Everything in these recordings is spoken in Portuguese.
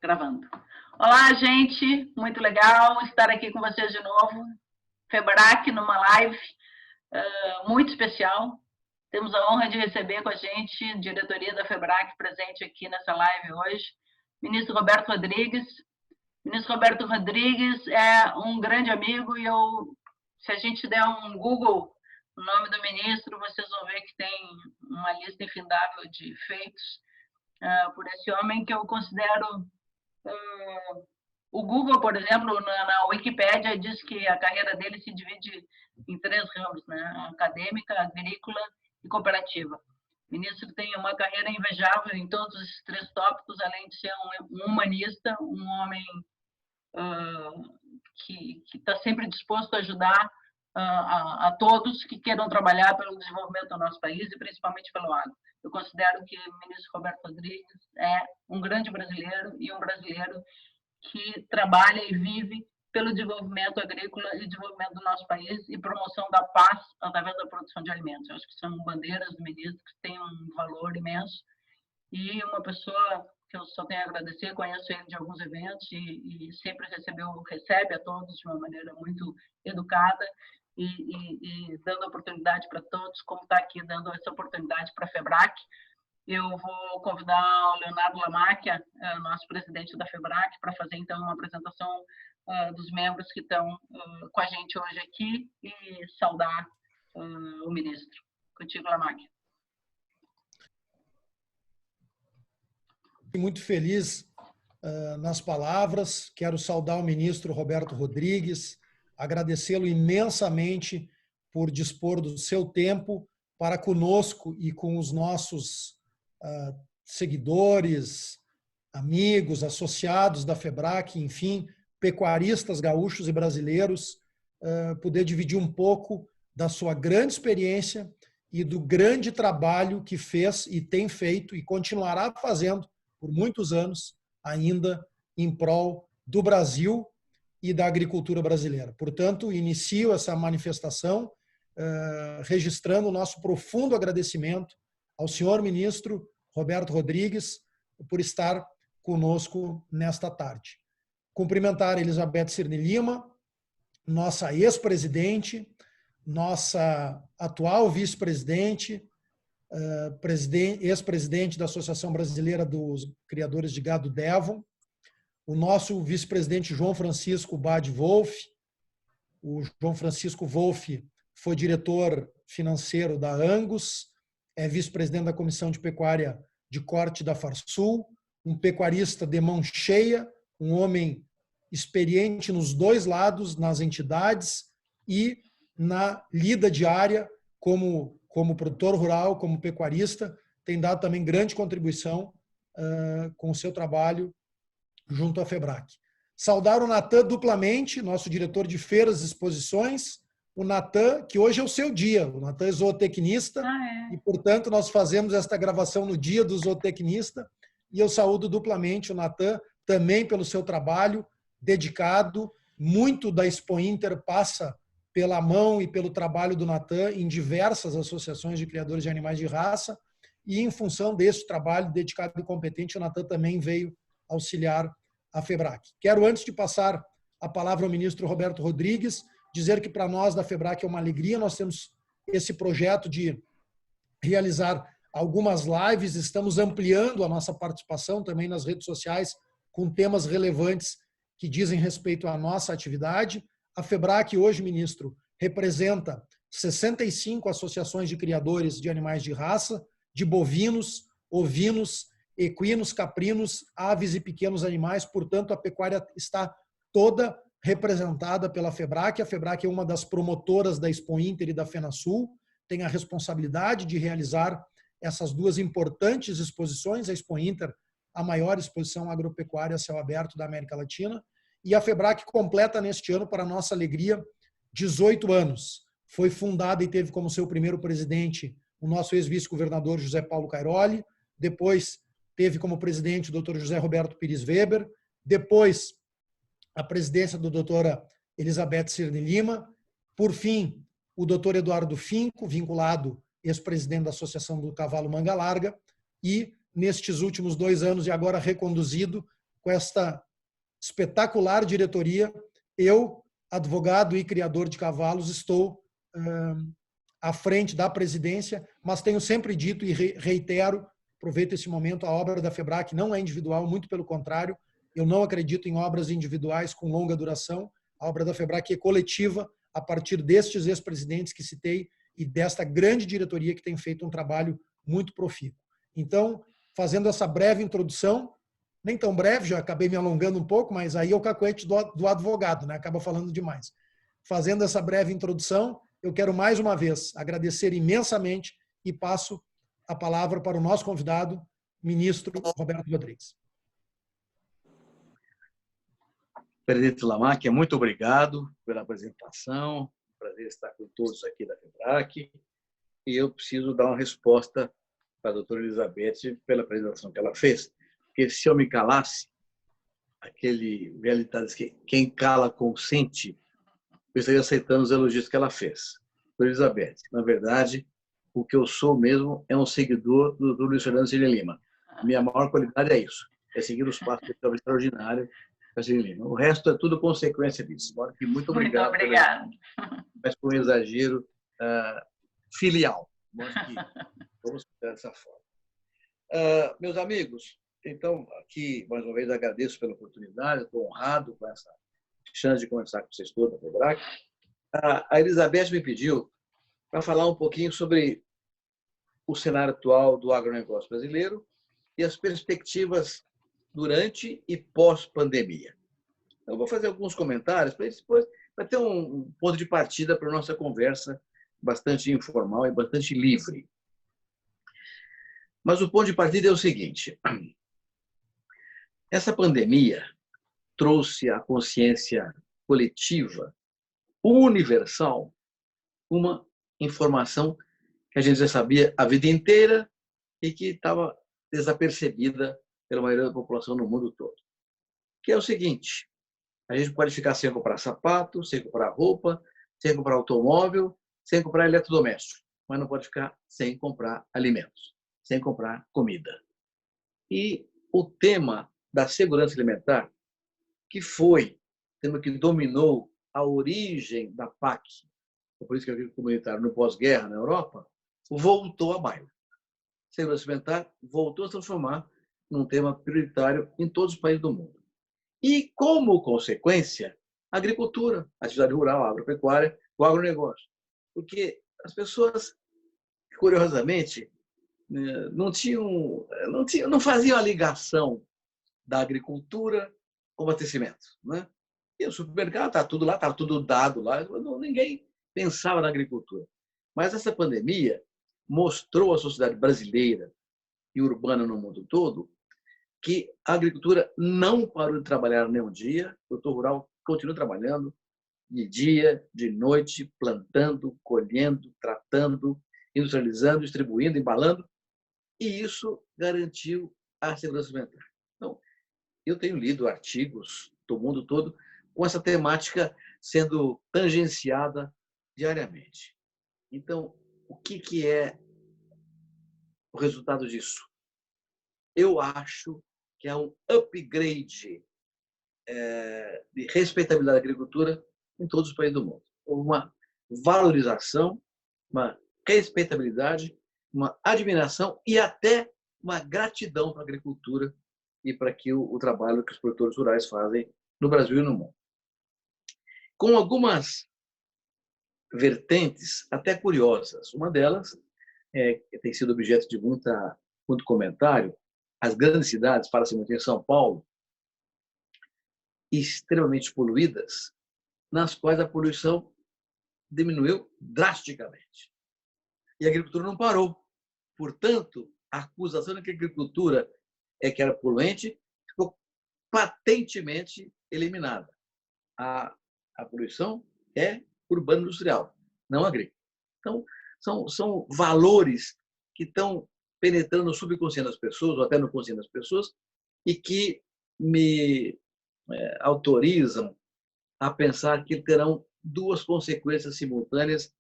Gravando. Olá, gente, muito legal estar aqui com vocês de novo. FEBRAC numa live muito especial. Temos a honra de receber com a gente, diretoria da FEBRAC, presente aqui nessa live hoje, ministro Roberto Rodrigues. O ministro Roberto Rodrigues é um grande amigo e se a gente der um Google no nome do ministro, vocês vão ver que tem uma lista infindável de feitos por esse homem que eu considero... O Google, por exemplo, na Wikipédia, diz que a carreira dele se divide em 3 ramos, né? Acadêmica, agrícola e cooperativa. O ministro tem uma carreira invejável em todos esses 3 tópicos, além de ser um humanista, um homem que está sempre disposto a ajudar a todos que queiram trabalhar pelo desenvolvimento do nosso país e principalmente pelo agro. Eu considero que o ministro Roberto Rodrigues é um grande brasileiro e um brasileiro que trabalha e vive pelo desenvolvimento agrícola e desenvolvimento do nosso país e promoção da paz através da produção de alimentos. Eu acho que são bandeiras do ministro que têm um valor imenso e uma pessoa que eu só tenho a agradecer, conheço ele de alguns eventos e sempre recebe a todos de uma maneira muito educada e dando oportunidade para todos, como está aqui dando essa oportunidade para a FEBRAC. Eu vou convidar o Leonardo Lamacchia, nosso presidente da FEBRAC, para fazer, então, uma apresentação dos membros que estão com a gente hoje aqui e saudar o ministro. Contigo, Lamacchia. Muito feliz nas palavras. Quero saudar o ministro Roberto Rodrigues, agradecê-lo imensamente por dispor do seu tempo para conosco e com os nossos seguidores, amigos, associados da FEBRAC, enfim, pecuaristas gaúchos e brasileiros, poder dividir um pouco da sua grande experiência e do grande trabalho que fez e tem feito e continuará fazendo por muitos anos ainda em prol do Brasil e da agricultura brasileira. Portanto, inicio essa manifestação registrando o nosso profundo agradecimento ao senhor ministro Roberto Rodrigues por estar conosco nesta tarde. Cumprimentar a Elizabeth Cirne Lima, nossa ex-presidente, nossa atual vice-presidente, ex-presidente da Associação Brasileira dos Criadores de Gado Devon, o nosso vice-presidente João Francisco Bade Wolff. O João Francisco Wolff foi diretor financeiro da Angus, é vice-presidente da Comissão de Pecuária de Corte da Farsul, um pecuarista de mão cheia, um homem experiente nos 2 lados, nas entidades e na lida diária como produtor rural, como pecuarista, tem dado também grande contribuição com o seu trabalho junto à FEBRAC. Saudar o Natan duplamente, nosso diretor de feiras e exposições, o Natan, que hoje é o seu dia, o Natan é zootecnista, e, portanto, nós fazemos esta gravação no dia do zootecnista, e eu saúdo duplamente o Natan, também pelo seu trabalho dedicado, muito da Expo Inter passa pela mão e pelo trabalho do Natan em diversas associações de criadores de animais de raça, e em função desse trabalho dedicado e competente, o Natan também veio auxiliar a FEBRAC. Quero, antes de passar a palavra ao ministro Roberto Rodrigues, dizer que para nós da FEBRAC é uma alegria, nós temos esse projeto de realizar algumas lives, estamos ampliando a nossa participação também nas redes sociais com temas relevantes que dizem respeito à nossa atividade. A FEBRAC hoje, ministro, representa 65 associações de criadores de animais de raça, de bovinos, ovinos, equinos, caprinos, aves e pequenos animais. Portanto, a pecuária está toda representada pela FEBRAC. A FEBRAC é uma das promotoras da Expo Inter e da FenaSul, tem a responsabilidade de realizar essas 2 importantes exposições, a Expo Inter, a maior exposição agropecuária a céu aberto da América Latina, e a FEBRAC completa neste ano, para nossa alegria, 18 anos. Foi fundada e teve como seu primeiro presidente o nosso ex-vice-governador José Paulo Cairoli, depois teve como presidente o Dr. José Roberto Pires Weber, depois a presidência da doutora Elizabeth Cirne Lima, por fim, o Dr. Eduardo Finco, vinculado, ex-presidente da Associação do Cavalo Manga Larga, e nestes últimos 2 anos, e agora reconduzido com esta espetacular diretoria, eu, advogado e criador de cavalos, estou à frente da presidência, mas tenho sempre dito e reitero, aproveito esse momento, a obra da FEBRAC não é individual, muito pelo contrário, eu não acredito em obras individuais com longa duração, a obra da FEBRAC é coletiva, a partir destes ex-presidentes que citei e desta grande diretoria que tem feito um trabalho muito profícuo. Então, fazendo essa breve introdução, nem tão breve, já acabei me alongando um pouco, mas aí é o cacuete do advogado, né? Acaba falando demais. Fazendo essa breve introdução, eu quero mais uma vez agradecer imensamente e passo a palavra para o nosso convidado, ministro Roberto Rodrigues. Presidente Lamarck, muito obrigado pela apresentação. Prazer estar com todos aqui da FEBRAC. E eu preciso dar uma resposta para a doutora Elizabeth pela apresentação que ela fez, porque se eu me calasse, aquele velho ditado que quem cala consente, eu estaria aceitando os elogios que ela fez. Doutora Elizabeth, na verdade, o que eu sou mesmo é um seguidor do Luiz Fernando Cine Lima. Minha maior qualidade é isso, é seguir os passos do extraordinário da Cine Lima. O resto é tudo consequência disso. Muito obrigado. Muito obrigada. Mas com um exagero filial. Vamos dessa forma. Meus amigos, então, aqui, mais uma vez, agradeço pela oportunidade, estou honrado com essa chance de conversar com vocês todos da FEBRAC. A Elizabeth me pediu para falar um pouquinho sobre o cenário atual do agronegócio brasileiro e as perspectivas durante e pós-pandemia. Eu vou fazer alguns comentários para depois vai ter um ponto de partida para a nossa conversa bastante informal e bastante livre. Mas o ponto de partida é o seguinte: essa pandemia trouxe à consciência coletiva, universal, uma informação que a gente já sabia a vida inteira e que estava desapercebida pela maioria da população no mundo todo. Que é o seguinte: a gente pode ficar sem comprar sapato, sem comprar roupa, sem comprar automóvel, sem comprar eletrodoméstico, mas não pode ficar sem comprar alimentos, sem comprar comida. E o tema da segurança alimentar, que foi o tema que dominou a origem da PAC, a política agrícola comunitária no pós-guerra na Europa, voltou à baila. Segurança alimentar voltou a se transformar num tema prioritário em todos os países do mundo. E, como consequência, a agricultura, a atividade rural, a agropecuária, o agronegócio. Porque as pessoas, curiosamente, não faziam a ligação da agricultura com o abastecimento, né? E o supermercado está tudo lá, está tudo dado lá, ninguém pensava na agricultura. Mas essa pandemia mostrou à sociedade brasileira e urbana no mundo todo que a agricultura não parou de trabalhar nem um dia, o produtor rural continua trabalhando de dia, de noite, plantando, colhendo, tratando, industrializando, distribuindo, embalando, e isso garantiu a segurança alimentar. Então, eu tenho lido artigos do mundo todo com essa temática sendo tangenciada diariamente. Então, o que é o resultado disso? Eu acho que é um upgrade de respeitabilidade da agricultura em todos os países do mundo. Uma valorização, uma respeitabilidade, uma admiração e até uma gratidão para a agricultura e para o trabalho que os produtores rurais fazem no Brasil e no mundo. Com algumas vertentes até curiosas. Uma delas que tem sido objeto de muito comentário: as grandes cidades, fala-se muito em São Paulo, extremamente poluídas, nas quais a poluição diminuiu drasticamente. E a agricultura não parou. Portanto, a acusação de que a agricultura que era poluente ficou patentemente eliminada. A poluição é urbano-industrial, não agrícola. Então, são valores que estão penetrando no subconsciente das pessoas, ou até no consciente das pessoas, e que me autorizam a pensar que terão duas consequências simultâneas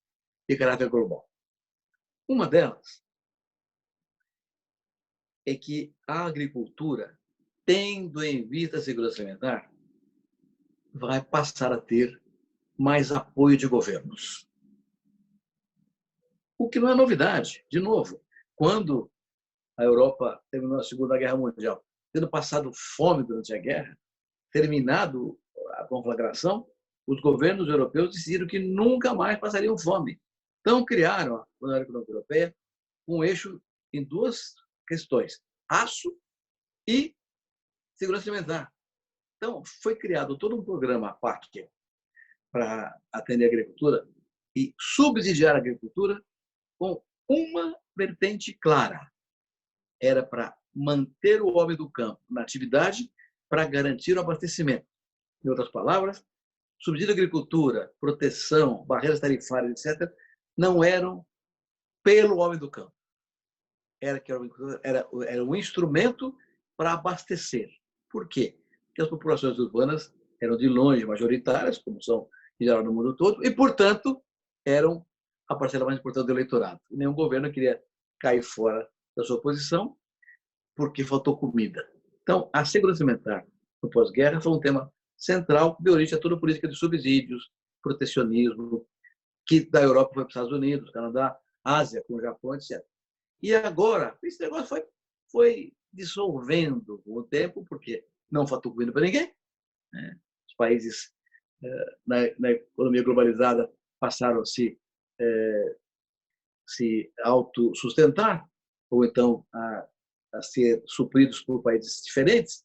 de caráter global. Uma delas é que a agricultura tendo em vista a segurança alimentar, vai passar a ter mais apoio de governos. O que não é novidade. De novo, quando a Europa terminou a Segunda Guerra Mundial, tendo passado fome durante a guerra, terminado a conflagração, os governos europeus decidiram que nunca mais passariam fome. Então, criaram a União Econômica Europeia um eixo em duas questões: aço e segurança alimentar. Então, foi criado todo um programa, a PAC, para atender a agricultura e subsidiar a agricultura com uma vertente clara. Era para manter o homem do campo na atividade para garantir o abastecimento. Em outras palavras, subsídio à agricultura, proteção, barreiras tarifárias, etc., não eram pelo homem do campo. Era um instrumento para abastecer. Por quê? Porque as populações urbanas eram de longe majoritárias, como são em geral no mundo todo, e, portanto, eram a parcela mais importante do eleitorado. Nenhum governo queria cair fora da sua posição porque faltou comida. Então, a segurança alimentar no pós-guerra foi um tema central que deu origem a toda a política de subsídios, protecionismo, que da Europa foi para os Estados Unidos, Canadá, Ásia, com o Japão, etc. E agora, esse negócio foi dissolvendo com o tempo, porque não faltou comida para ninguém. Né? Os países na economia globalizada passaram a se autossustentar, ou então a ser supridos por países diferentes,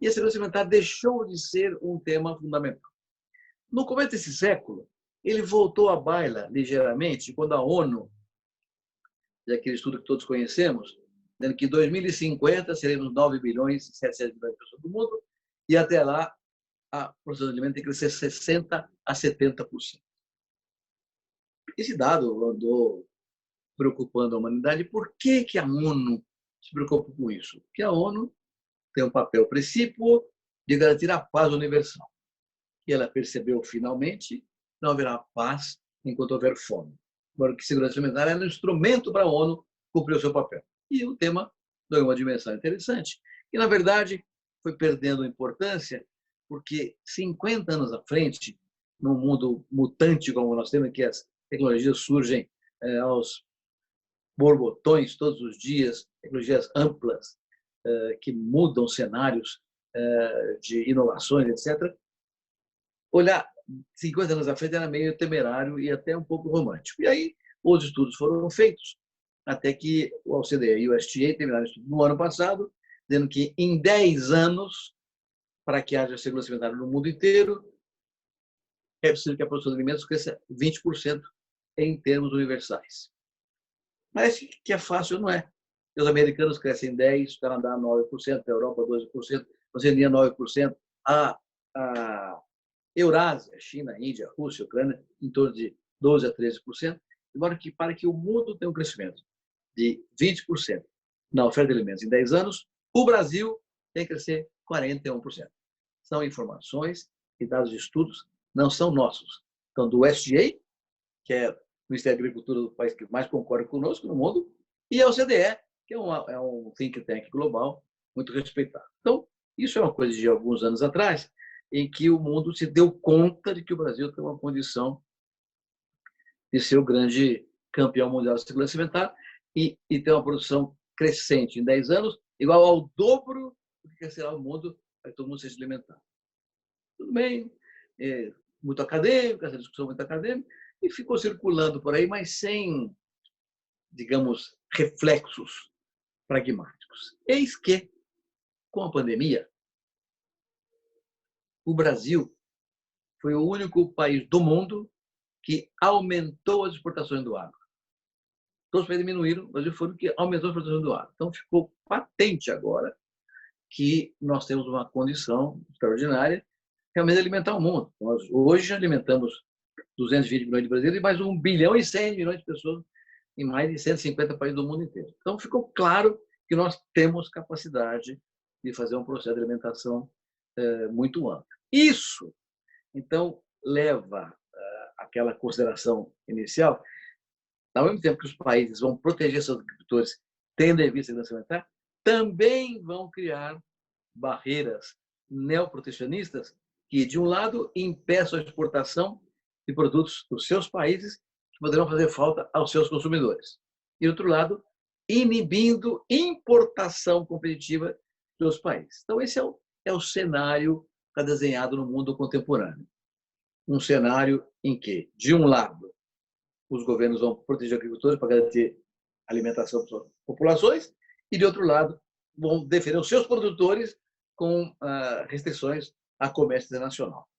e a segurança alimentar deixou de ser um tema fundamental. No começo desse século, ele voltou à baila ligeiramente, quando a ONU, daquele estudo que todos conhecemos, dizendo que em 2050 seremos 9 bilhões e 700 milhões de pessoas do mundo, e até lá a produção de alimentos tem que crescer 60% a 70%. Esse dado andou preocupando a humanidade. Por que a ONU se preocupa com isso? Porque a ONU tem um papel precípuo de garantir a paz universal. E ela percebeu, finalmente, que não haverá paz enquanto houver fome. Agora, que segurança alimentar era um instrumento para a ONU cumprir o seu papel. E o tema ganhou uma dimensão interessante. E, na verdade, foi perdendo importância, porque 50 anos à frente, num mundo mutante como nós temos, em que as tecnologias surgem aos borbotões todos os dias, tecnologias amplas, que mudam cenários de inovações, etc. Olhar 50 anos à frente era meio temerário e até um pouco romântico. E aí, os estudos foram feitos, até que o OCDE e o STA terminaram o estudo no ano passado, dizendo que em 10 anos, para que haja segurança alimentar no mundo inteiro, é preciso que a produção de alimentos cresça 20% em termos universais. Parece que é fácil, não é? Os americanos crescem 10%, o Canadá 9%, a Europa 12%, a Oceania 9%, a Eurásia, China, Índia, Rússia, Ucrânia, em torno de 12% a 13%, embora que para que o mundo tenha um crescimento de 20% na oferta de alimentos em 10 anos, o Brasil tem que crescer 41%. São informações e dados de estudos, não são nossos. Então, do SDA, que é o Ministério da Agricultura do país que mais concorre conosco no mundo, e a OCDE, que é um think tank global muito respeitado. Então, isso é uma coisa de alguns anos atrás, em que o mundo se deu conta de que o Brasil tem uma condição de ser o grande campeão mundial de segurança alimentar e ter uma produção crescente em 10 anos, igual ao dobro do que será o mundo, para que todo mundo seja alimentar. Tudo bem, muito acadêmico, essa discussão muito acadêmica, e ficou circulando por aí, mas sem, digamos, reflexos pragmáticos. Eis que, com a pandemia, o Brasil foi o único país do mundo que aumentou as exportações do agro. Todos os países diminuíram, o Brasil foi o que aumentou as exportações do agro. Então, ficou patente agora que nós temos uma condição extraordinária realmente de alimentar o mundo. Nós hoje já alimentamos 220 milhões de brasileiros e mais 1 bilhão e 100 milhões de pessoas em mais de 150 países do mundo inteiro. Então, ficou claro que nós temos capacidade de fazer um processo de alimentação muito amplo. Isso, então, leva àquela consideração inicial, ao mesmo tempo que os países vão proteger seus agricultores, tendo em vista a segurança alimentar, também vão criar barreiras neoprotecionistas que, de um lado, impeçam a exportação de produtos dos seus países que poderão fazer falta aos seus consumidores. E, do outro lado, inibindo importação competitiva dos países. Então, esse é o cenário que está desenhado no mundo contemporâneo. Um cenário em que, de um lado, os governos vão proteger agricultores para garantir alimentação para suas populações, e, de outro lado, vão defender os seus produtores com restrições a comércio internacional.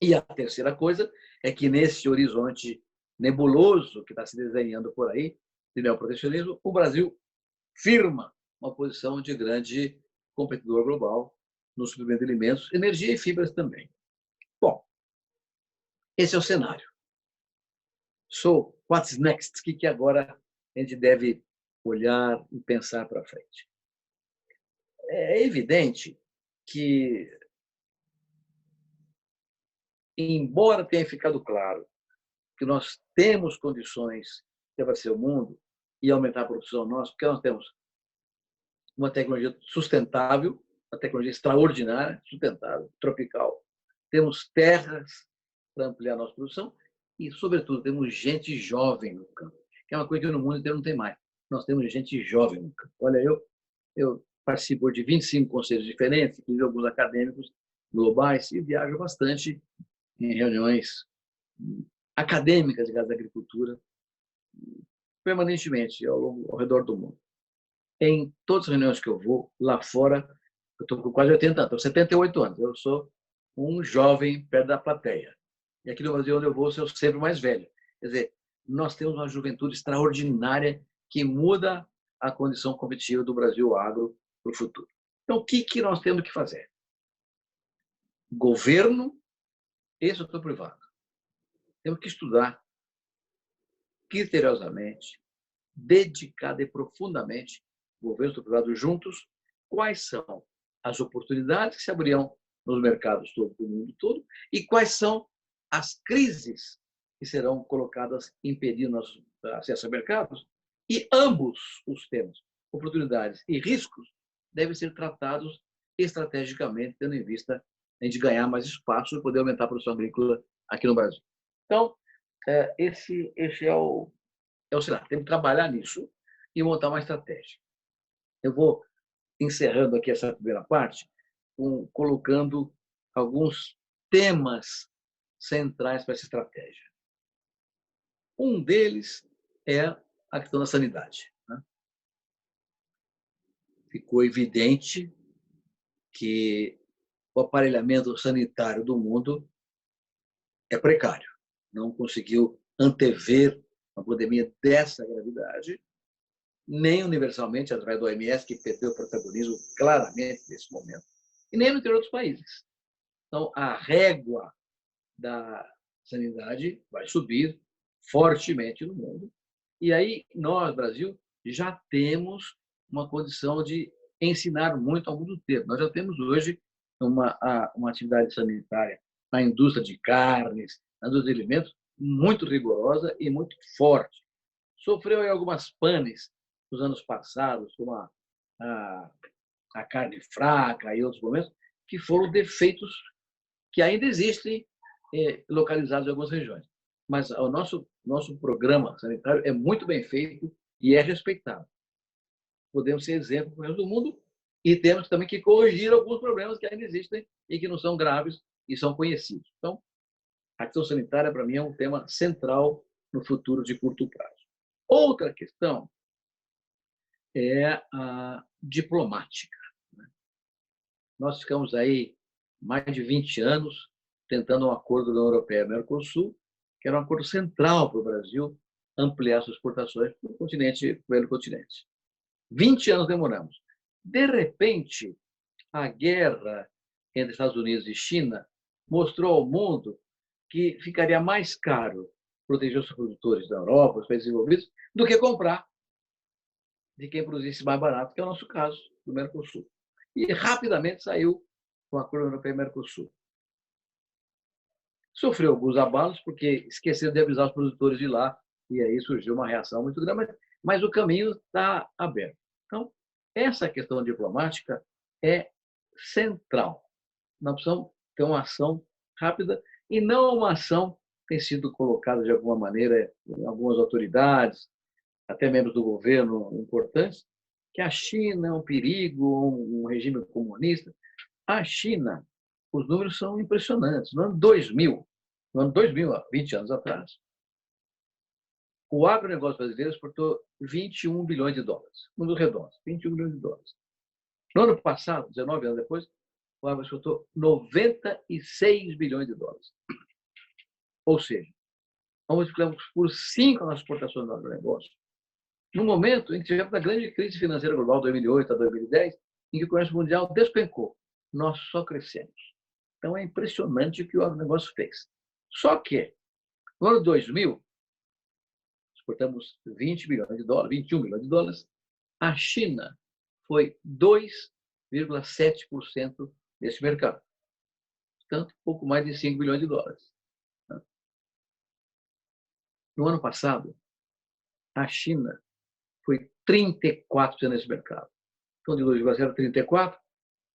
E a terceira coisa é que, nesse horizonte nebuloso que está se desenhando por aí, de neoprotecionismo, o Brasil firma uma posição de grande competidor global no suprimento de alimentos, energia e fibras também. Bom, esse é o cenário. So, what's next? O que agora a gente deve olhar e pensar para frente? É evidente que, embora tenha ficado claro que nós temos condições de abastecer o mundo e aumentar a produção nossa, porque nós temos uma tecnologia sustentável, uma tecnologia extraordinária, sustentável, tropical. Temos terras para ampliar a nossa produção e, sobretudo, temos gente jovem no campo, que é uma coisa que no mundo inteiro não tem mais. Nós temos gente jovem no campo. Olha, eu participo de 25 conselhos diferentes, inclusive alguns acadêmicos globais, e viajo bastante em reuniões acadêmicas ligadas à agricultura, permanentemente, ao redor do mundo. Em todas as reuniões que eu vou, lá fora, eu estou com quase 80 anos, estou 78 anos, eu sou um jovem perto da plateia. E aqui no Brasil, onde eu vou, eu sou sempre mais velho. Quer dizer, nós temos uma juventude extraordinária que muda a condição competitiva do Brasil agro para o futuro. Então, o que nós temos que fazer? Governo e setor privado. Temos que estudar criteriosamente, dedicada e profundamente, governo e setor privado juntos, quais são as oportunidades que se abrirão nos mercados do mundo todo e quais são as crises que serão colocadas impedindo nosso acesso a mercados. E ambos os temas, oportunidades e riscos, devem ser tratados estrategicamente, tendo em vista a gente ganhar mais espaço e poder aumentar a produção agrícola aqui no Brasil. Então, esse é o cenário. Temos que trabalhar nisso e montar uma estratégia. Eu vou encerrando aqui essa primeira parte, colocando alguns temas centrais para essa estratégia. Um deles é a questão da sanidade. Ficou evidente que o aparelhamento sanitário do mundo é precário. Não conseguiu antever uma pandemia dessa gravidade, nem universalmente, através do OMS, que perdeu o protagonismo claramente nesse momento, e nem no interior dos países. Então, a régua da sanidade vai subir fortemente no mundo. E aí, nós, Brasil, já temos uma condição de ensinar muito ao mundo inteiro. Nós já temos hoje uma atividade sanitária na indústria de carnes, na indústria de alimentos, muito rigorosa e muito forte. Sofreu aí algumas panes nos anos passados, como a carne fraca e outros momentos, que foram defeitos que ainda existem localizados em algumas regiões. Mas o nosso programa sanitário é muito bem feito e é respeitado. Podemos ser exemplo para o resto do mundo e temos também que corrigir alguns problemas que ainda existem e que não são graves e são conhecidos. Então, a questão sanitária, para mim, é um tema central no futuro de curto prazo. Outra questão é a diplomática. Nós ficamos aí mais de 20 anos tentando um acordo da União Europeia-Mercosul, que era um acordo central para o Brasil ampliar suas exportações para o continente, velho continente. 20 anos demoramos. De repente, a guerra entre Estados Unidos e China mostrou ao mundo que ficaria mais caro proteger os produtores da Europa, os países desenvolvidos, do que comprar de quem produzisse mais barato, que é o nosso caso, do Mercosul. E rapidamente saiu o acordo europeu-Mercosul. Sofreu alguns abalos, porque esqueceram de avisar os produtores de lá, e aí surgiu uma reação muito grande, mas o caminho está aberto. Então, essa questão diplomática é central. Nós precisamos ter uma ação rápida e não uma ação que tem sido colocada de alguma maneira em algumas autoridades, até membros do governo importantes, que a China é um perigo, um regime comunista. A China, os números são impressionantes. No ano 2000, há 20 anos atrás, o agronegócio brasileiro exportou 21 bilhões de dólares. Números redondos, 21 bilhões de dólares. No ano passado, 19 anos depois, o agro exportou 96 bilhões de dólares. Ou seja, nós multiplicamos por 5 a nossa exportação do agronegócio. No momento em que tivemos a grande crise financeira global, 2008 a 2010, em que o comércio mundial despencou, nós só crescemos. Então, é impressionante o que o agronegócio fez. Só que, no ano 2000, exportamos 20 bilhões de dólares, 21 bilhões de dólares. A China foi 2,7% desse mercado. Portanto, pouco mais de 5 bilhões de dólares. No ano passado, a China foi 34% nesse mercado. Então, de 2,0 a 34,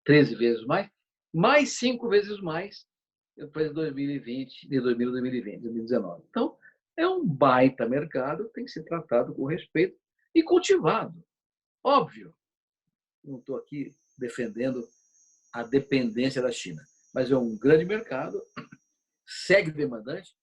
13 vezes mais 5 vezes mais depois de 2020, de 2000 a 2020, 2019. Então, é um baita mercado, tem que ser tratado com respeito e cultivado. Óbvio, não estou aqui defendendo a dependência da China, mas é um grande mercado, segue demandante,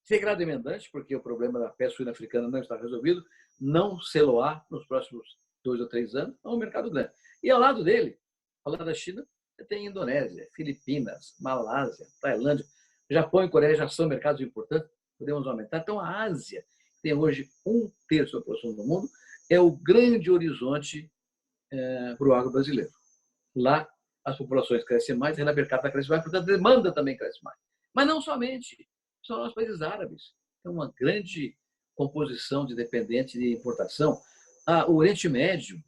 seguirá demandante, porque o problema da peste suína africana não está resolvido, não celoar nos próximos 2 ou 3 anos, é um mercado grande. E ao lado dele, ao lado da China, você tem Indonésia, Filipinas, Malásia, Tailândia, Japão e Coreia já são mercados importantes, podemos aumentar. Então, a Ásia, que tem hoje 1/3 da população do mundo, é o grande horizonte para o agro brasileiro. Lá, as populações crescem mais, a renda per capita cresce mais, portanto, a demanda também cresce mais. Mas não somente, são os países árabes. Tem uma grande composição de dependentes de importação. O Oriente Médio,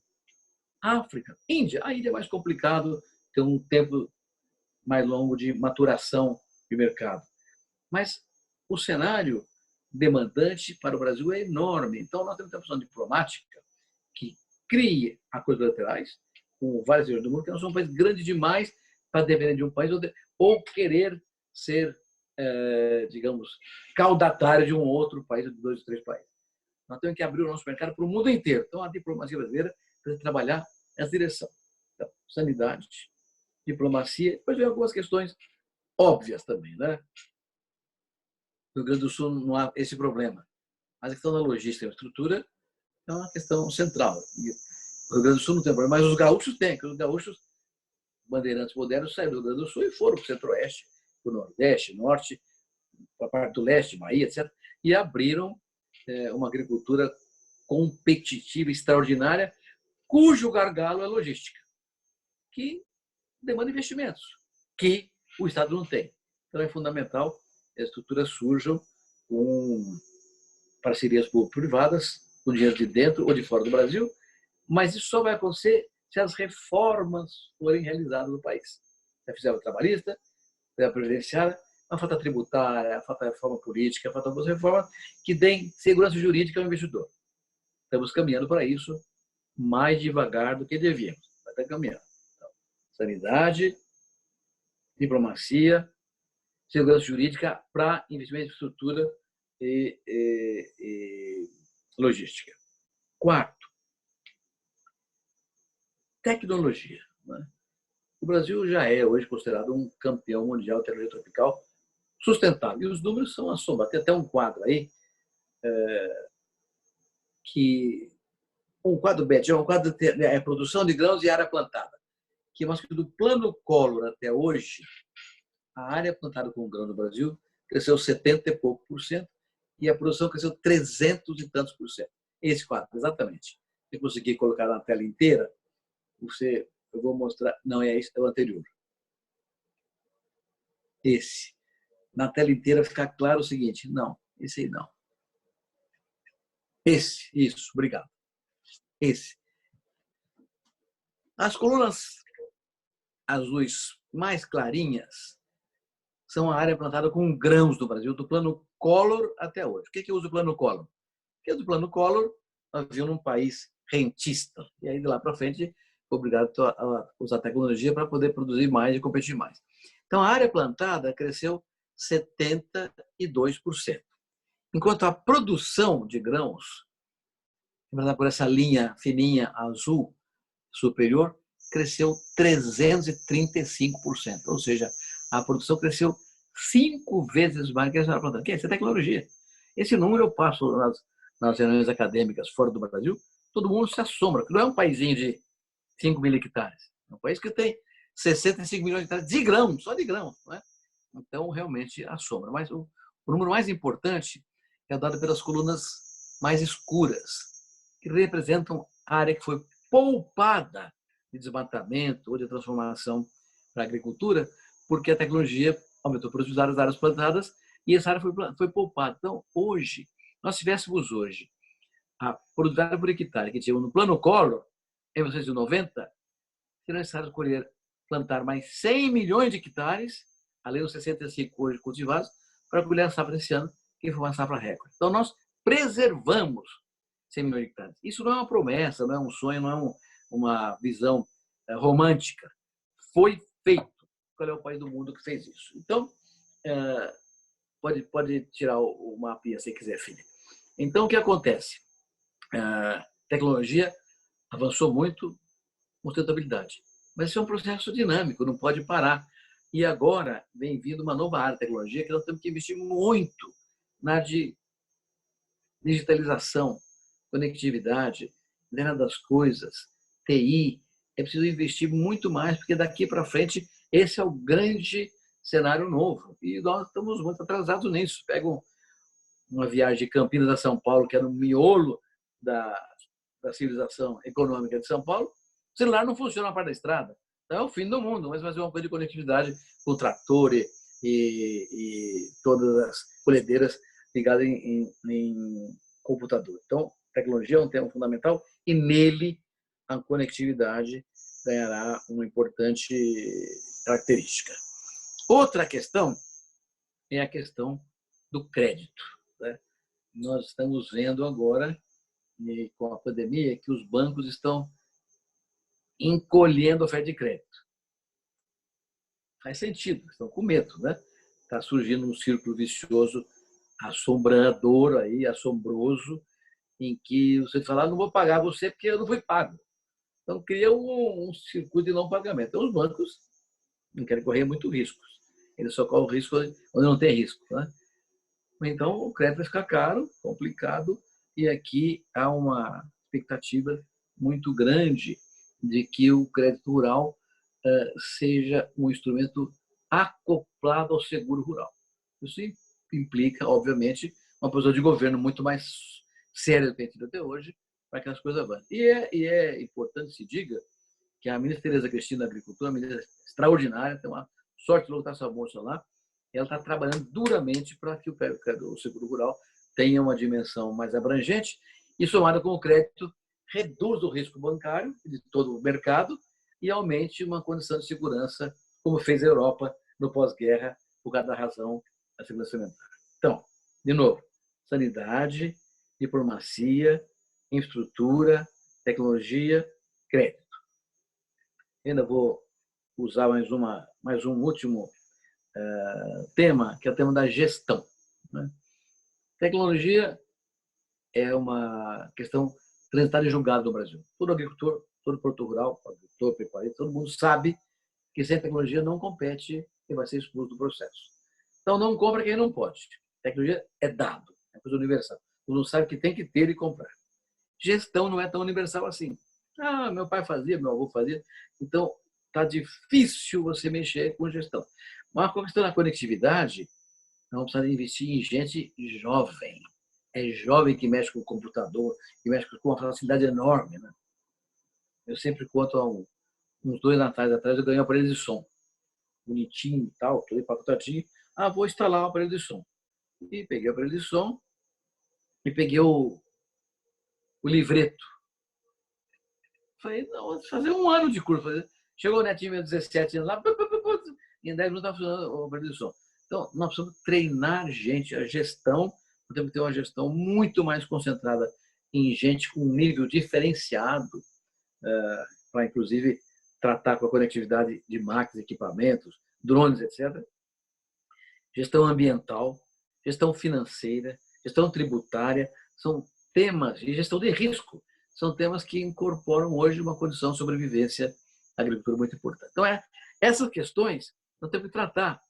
África, Índia. A Índia é mais complicado, tem um tempo mais longo de maturação de mercado. Mas o cenário demandante para o Brasil é enorme. Então, nós temos uma posição diplomática que crie acordos bilaterais com várias regiões do mundo, que nós somos um país grande demais para depender de um país ou querer ser, digamos, caudatário de um outro país, de 2 ou 3 países. Nós temos que abrir o nosso mercado para o mundo inteiro. Então, a diplomacia brasileira precisa trabalhar nessa direção. Então, sanidade, diplomacia, depois vem algumas questões óbvias também, né? No Rio Grande do Sul não há esse problema. Mas a questão da logística e estrutura é uma questão central. O Rio Grande do Sul não tem problema, mas os gaúchos têm, porque os gaúchos, bandeirantes modernos, saíram do Rio Grande do Sul e foram para o centro-oeste, para o nordeste, norte, para a parte do leste, Bahia, etc., e abriram uma agricultura competitiva, extraordinária, cujo gargalo é logística, que demanda investimentos, que o Estado não tem. Então, é fundamental que as estruturas surjam com parcerias público-privadas, com dinheiro de dentro ou de fora do Brasil, mas isso só vai acontecer se as reformas forem realizadas no país. Já fizeram a trabalhista, a previdenciária, a falta tributária, a falta reforma política, a falta de reformas que deem segurança jurídica ao investidor. Estamos caminhando para isso mais devagar do que devíamos, mas está caminhando. Então, sanidade, diplomacia, segurança jurídica para investimento em infraestrutura e logística. Quarto, tecnologia. Né? O Brasil já é hoje considerado um campeão mundial de tecnologia tropical sustentável. E os números são assombrados. Tem até um quadro aí, um quadro BET, um quadro de produção de grãos e área plantada, que mostra que do plano Collor até hoje, a área plantada com grão no Brasil cresceu 70 e pouco por cento e a produção cresceu 300 e tantos por cento. Esse quadro, exatamente. Se conseguir colocar na tela inteira, eu vou mostrar. Não, é esse, é o anterior. Esse. Na tela inteira fica claro o seguinte. Não, esse aí não. Esse, isso, obrigado. Esse. As colunas azuis mais clarinhas são a área plantada com grãos do Brasil, do plano Collor até hoje. Por que eu uso o plano Collor? Porque do plano Collor nós vivemos num país rentista. E aí, de lá para frente, obrigado a usar tecnologia para poder produzir mais e competir mais. Então, a área plantada cresceu 72%, enquanto a produção de grãos, por essa linha fininha azul superior, cresceu 335%, ou seja, a produção cresceu 5 vezes mais que a área plantada. Essa é tecnologia. Esse número eu passo nas reuniões acadêmicas fora do Brasil, todo mundo se assombra, porque não é um paísinho de 5 mil hectares, é um país que tem 65 milhões de hectares de grão, só de grão, não é? Então, realmente assombra. Mas o número mais importante é dado pelas colunas mais escuras, que representam a área que foi poupada de desmatamento ou de transformação para a agricultura, porque a tecnologia aumentou a produtividade das áreas plantadas e essa área foi poupada. Então, hoje, nós tivéssemos hoje a produtividade por hectare que tinha no plano Collor, em 1990, seria necessário plantar mais 100 milhões de hectares, além dos 65 hoje cultivados, para colher a safra desse ano, que foi uma safra recorde. Então, nós preservamos 100 milhões de hectares. Isso não é uma promessa, não é um sonho, não é uma visão romântica. Foi feito. Qual é o país do mundo que fez isso? Então, pode tirar o mapinha se quiser, filha. Então, o que acontece? A tecnologia avançou muito com sustentabilidade. Mas isso é um processo dinâmico, não pode parar. E agora vem vindo uma nova área de tecnologia que nós temos que investir muito na digitalização, conectividade, internet das coisas, TI. É preciso investir muito mais, porque daqui para frente esse é o grande cenário novo. E nós estamos muito atrasados nisso. Pegam uma viagem de Campinas a São Paulo, que era no miolo da civilização econômica de São Paulo, o celular não funciona na parte da estrada. Então é o fim do mundo, mas fazer uma coisa de conectividade com trator e todas as colhedeiras ligadas em computador. Então, tecnologia é um tema fundamental e nele a conectividade ganhará uma importante característica. Outra questão é a questão do crédito, né? Nós estamos vendo agora, com a pandemia, que os bancos estão encolhendo a oferta de crédito. Faz sentido, estão com medo, né? Está surgindo um círculo vicioso assombrador, aí, assombroso, em que você fala, não vou pagar você porque eu não fui pago. Então, cria um circuito de não pagamento. Então, os bancos não querem correr muito riscos. Eles só correm o risco onde não tem risco, né? Então, o crédito vai ficar caro, complicado, e aqui há uma expectativa muito grande de que o crédito rural seja um instrumento acoplado ao seguro rural. Isso implica, obviamente, uma posição de governo muito mais séria do que tem tido até hoje, para que as coisas avancem. E é importante se diga que a ministra Tereza Cristina da Agricultura, uma ministra extraordinária, tem uma sorte de lotar essa moça lá, ela está trabalhando duramente para que o seguro rural tenha uma dimensão mais abrangente e, somado com o crédito, reduz o risco bancário de todo o mercado e aumente uma condição de segurança, como fez a Europa no pós-guerra, por causa da razão da segurança alimentar. Então, de novo, sanidade, diplomacia, infraestrutura, tecnologia, crédito. Ainda vou usar mais um último tema, que é o tema da gestão, né? Tecnologia é uma questão transitada e julgada no Brasil. Todo agricultor, todo produtor rural, agricultor, pecuarista, todo mundo sabe que sem tecnologia não compete e vai ser expulso do processo. Então, não compra quem não pode. Tecnologia é dado, é coisa universal. Tu não sabe que tem que ter e comprar. Gestão não é tão universal assim. Ah, meu pai fazia, meu avô fazia. Então, está difícil você mexer com gestão. Mas com a questão da conectividade, nós precisamos investir em gente jovem. É jovem que mexe com o computador, que mexe com uma facilidade enorme, né? Eu sempre conto uns 2 natais atrás, eu ganhei um aparelho de som. Bonitinho e tal, todo empacotadinho. Ah, vou instalar um aparelho de som. E peguei o aparelho de som e peguei o livreto. Falei, não, vou fazer 1 ano de curso. Chegou o netinho meu, 17 anos lá, em 10 minutos estava funcionando o aparelho de som. Então, nós precisamos treinar gente, a gestão, nós temos que ter uma gestão muito mais concentrada em gente com um nível diferenciado para inclusive tratar com a conectividade de máquinas, equipamentos, drones, etc. Gestão ambiental, gestão financeira, gestão tributária, são temas, e gestão de risco, são temas que incorporam hoje uma condição de sobrevivência à agricultura muito importante. Então, essas questões nós temos que tratar.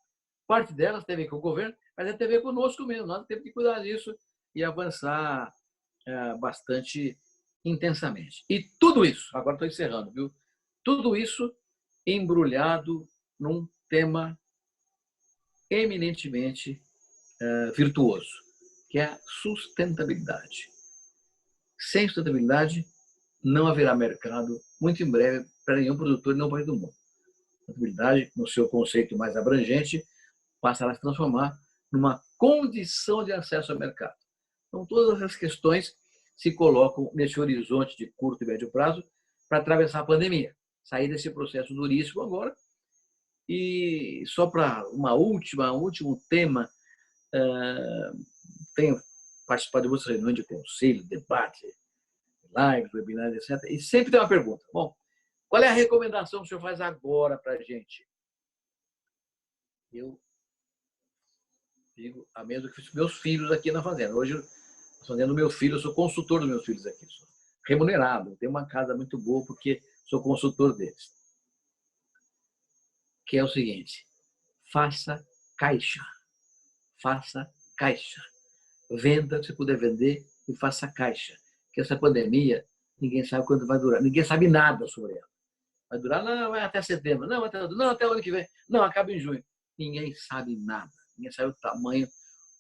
Parte delas tem a ver com o governo, mas tem a ver conosco mesmo. Nós temos que cuidar disso e avançar bastante intensamente. E tudo isso, agora estou encerrando, viu? Tudo isso embrulhado num tema eminentemente virtuoso, que é a sustentabilidade. Sem sustentabilidade, não haverá mercado, muito em breve, para nenhum produtor em nenhum país do mundo. A sustentabilidade, no seu conceito mais abrangente, passará a se transformar numa condição de acesso ao mercado. Então, todas essas questões se colocam nesse horizonte de curto e médio prazo para atravessar a pandemia, sair desse processo duríssimo agora. E só para um último tema, tenho participado de muitas reuniões de conselho, debate, lives, webinars, etc. E sempre tem uma pergunta. Bom, qual é a recomendação que o senhor faz agora para a gente? Eu digo a mesma que fiz meus filhos aqui na fazenda. Hoje, na fazenda do meu filho, eu sou consultor dos meus filhos aqui. Sou remunerado, tenho uma casa muito boa porque sou consultor deles. Que é o seguinte: faça caixa. Faça caixa. Venda se puder vender e faça caixa. Porque essa pandemia, ninguém sabe quanto vai durar. Ninguém sabe nada sobre ela. Vai durar, não, vai até setembro. Não, até o ano que vem. Não, acaba em junho. Ninguém sabe nada. Ninguém sabe o tamanho,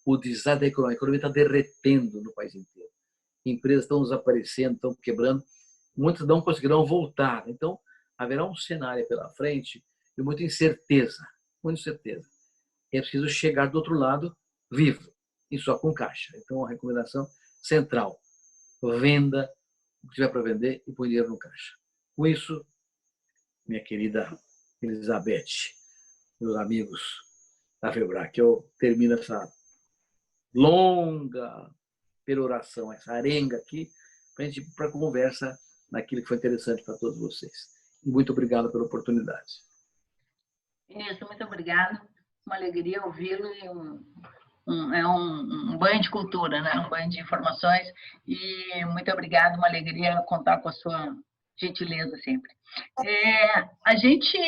o desastre da economia. A economia está derretendo no país inteiro. Empresas estão desaparecendo, estão quebrando. Muitas não conseguirão voltar. Então, haverá um cenário pela frente de muita incerteza. Muita incerteza. É preciso chegar do outro lado vivo e só com caixa. Então, a recomendação central: venda o que tiver para vender e põe dinheiro no caixa. Com isso, minha querida Elizabeth, meus amigos da Febrac, eu termino essa longa peroração, essa arenga aqui, para a gente ir para a conversa naquilo que foi interessante para todos vocês. E muito obrigado pela oportunidade. Isso, muito obrigada. Uma alegria ouvi-lo e um banho de cultura, né? Um banho de informações. E muito obrigada, uma alegria contar com a sua gentileza sempre. A gente,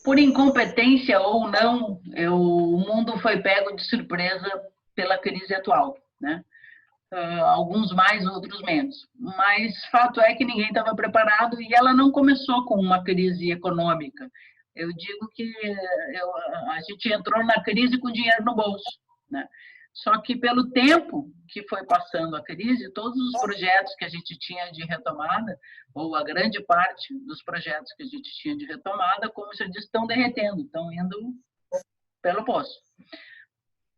por incompetência ou não, o mundo foi pego de surpresa pela crise atual, né? Alguns mais, outros menos. Mas fato é que ninguém estava preparado e ela não começou com uma crise econômica. Eu digo que a gente entrou na crise com dinheiro no bolso, né? Só que pelo tempo que foi passando a crise, todos os projetos que a gente tinha de retomada, ou a grande parte dos projetos que a gente tinha de retomada, como eu disse, estão derretendo, estão indo pelo poço,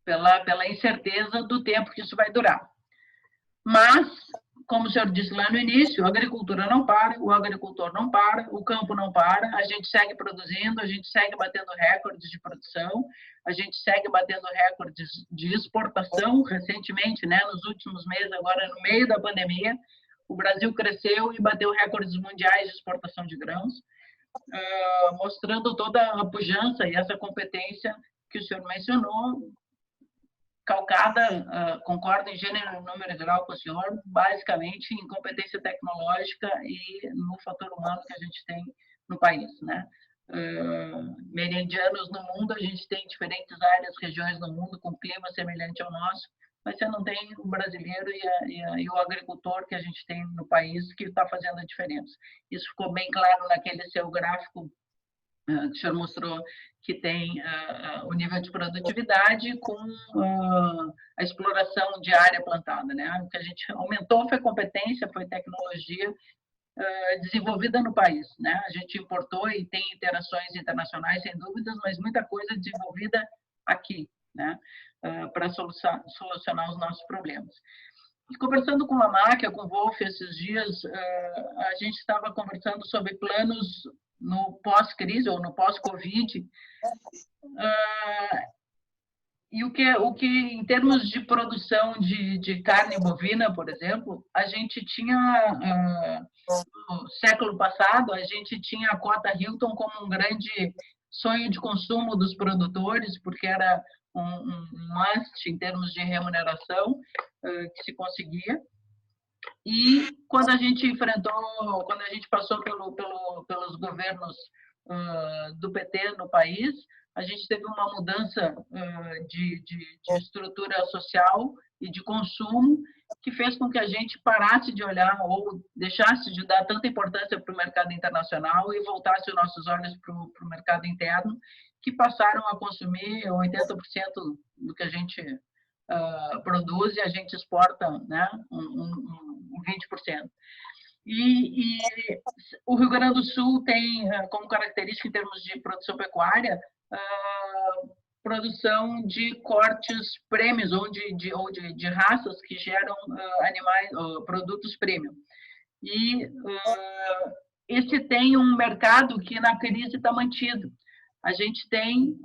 pela incerteza do tempo que isso vai durar. Mas, como o senhor disse lá no início, a agricultura não para, o agricultor não para, o campo não para, a gente segue produzindo, a gente segue batendo recordes de produção, a gente segue batendo recordes de exportação. Recentemente, né, nos últimos meses, agora no meio da pandemia, o Brasil cresceu e bateu recordes mundiais de exportação de grãos, mostrando toda a pujança e essa competência que o senhor mencionou, calcada, concordo em gênero, número e grau com o senhor, basicamente em competência tecnológica e no fator humano que a gente tem no país, né? Meridianos no mundo, a gente tem diferentes áreas, regiões no mundo com clima semelhante ao nosso, mas você não tem o brasileiro e o agricultor que a gente tem no país que está fazendo a diferença. Isso ficou bem claro naquele seu gráfico que o senhor mostrou, que tem o nível de produtividade com a exploração de área plantada, né? O que a gente aumentou foi competência, foi tecnologia desenvolvida no país, né? A gente importou e tem interações internacionais, sem dúvidas, mas muita coisa desenvolvida aqui, né? Para solucionar os nossos problemas. E conversando com a Máquia, com o Wolf esses dias, a gente estava conversando sobre planos no pós-crise ou no pós-Covid. E o que, em termos de produção de carne bovina, por exemplo, a gente tinha, no século passado, a gente tinha a cota Hilton como um grande sonho de consumo dos produtores, porque era um must em termos de remuneração que se conseguia. E quando a gente enfrentou, quando a gente passou pelos governos do PT no país, a gente teve uma mudança de estrutura social e de consumo que fez com que a gente parasse de olhar ou deixasse de dar tanta importância para o mercado internacional e voltasse os nossos olhos para o mercado interno, que passaram a consumir 80% do que a gente produz e a gente exporta, né, 20%. E o Rio Grande do Sul tem como característica, em termos de produção pecuária, produção de cortes prêmios ou de raças que geram animais, produtos premium. E esse tem um mercado que na crise está mantido. A gente tem